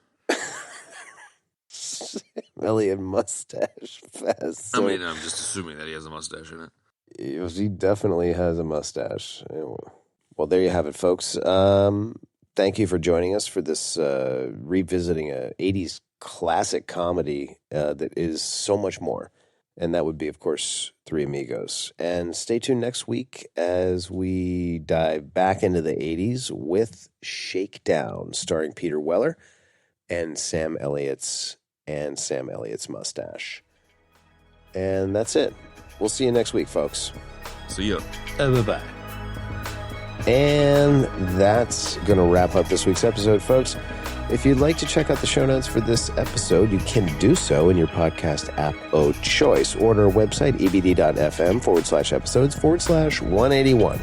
Speaker 4: Elliott Mustache Fest. So,
Speaker 5: I'm just assuming that he has a mustache in it.
Speaker 4: He definitely has a mustache. Well, there you have it, folks. Thank you for joining us for this revisiting a 80s classic comedy that is so much more And that would be, of course, Three Amigos. And stay tuned next week as we dive back into the 80s with Shakedown, starring Peter Weller and Sam Elliott's mustache. And that's it. We'll see you next week, folks.
Speaker 5: See ya.
Speaker 2: Bye-bye.
Speaker 4: And that's going to wrap up this week's episode, folks. If you'd like to check out the show notes for this episode, you can do so in your podcast app of choice, or on our website, ebd.fm/episodes/181.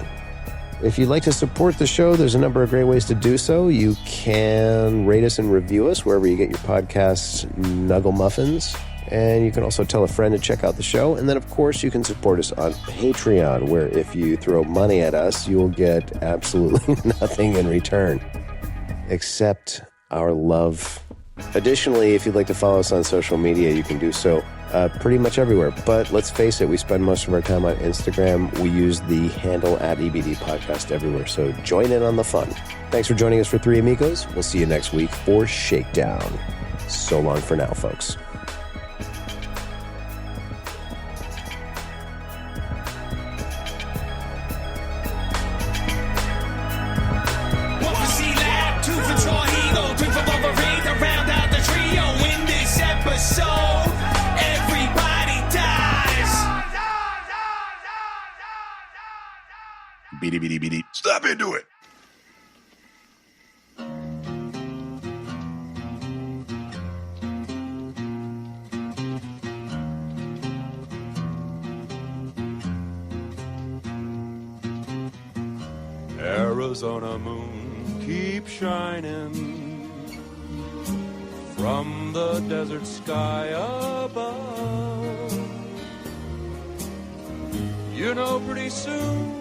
Speaker 4: If you'd like to support the show, there's a number of great ways to do so. You can rate us and review us wherever you get your podcasts, Nuggle Muffins. And you can also tell a friend to check out the show. And then, of course, you can support us on Patreon, where if you throw money at us, you will get absolutely nothing in return, except our love. Additionally, if you'd like to follow us on social media, you can do so pretty much everywhere. But let's face it, we spend most of our time on Instagram. We use the handle @EBD Podcast everywhere. So join in on the fun. Thanks for joining us for Three Amigos. We'll see you next week for Shakedown. So long for now, folks.
Speaker 6: Beady, beady, beady. Stop into it.
Speaker 7: Arizona moon keep shining from the desert sky above. You know, pretty soon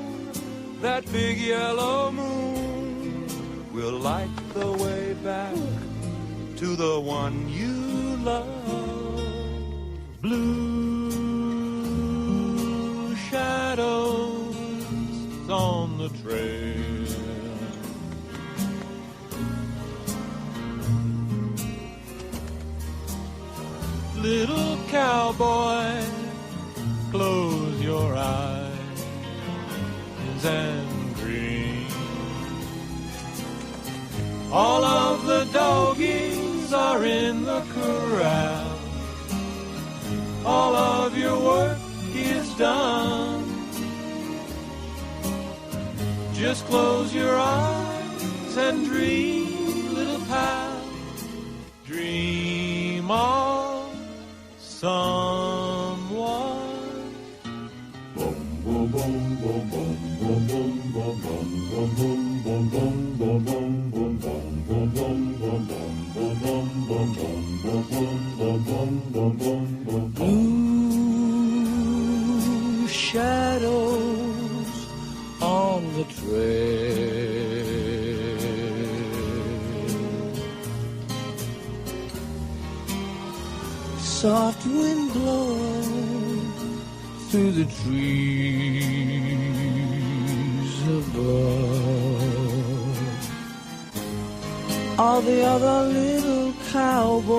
Speaker 7: that big yellow moon will light the way back to the one you love. Blue shadows on the trail, little cowboy, close your eyes and green. All of the doggies are in the corral. All of your work is done. Just close your eyes and dream, little pal. Dream of someone. Boom, boom, boom, boom, boom. Blue shadows on the trail, soft wind blowing through the trees above. All the other little cowboys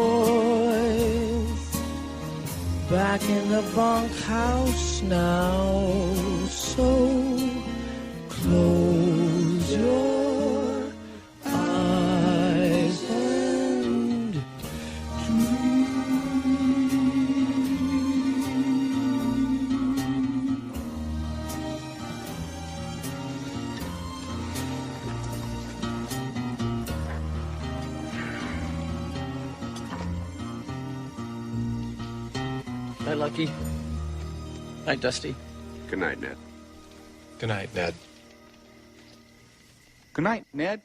Speaker 7: back in the bunkhouse now. So close your eyes and
Speaker 8: Night, Lucky. Night, Dusty.
Speaker 1: Good night, Ned.
Speaker 9: Good night, Ned.
Speaker 1: Good night, Ned.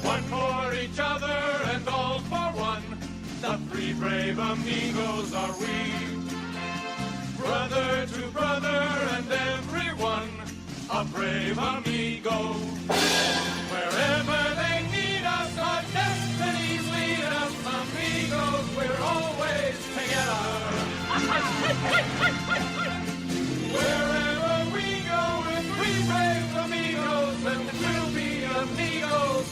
Speaker 7: One for each other and all for one. The three brave amigos are we. Brother to brother and everyone, a brave amigo. Wherever they need us, our destinies lead us. Amigos, we're always together. Wherever we go with three brave amigos, and we'll be amigos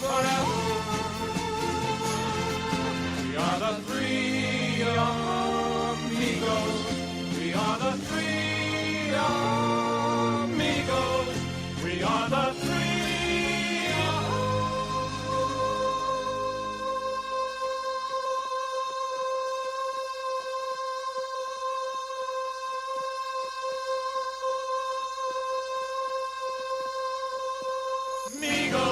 Speaker 7: amigos.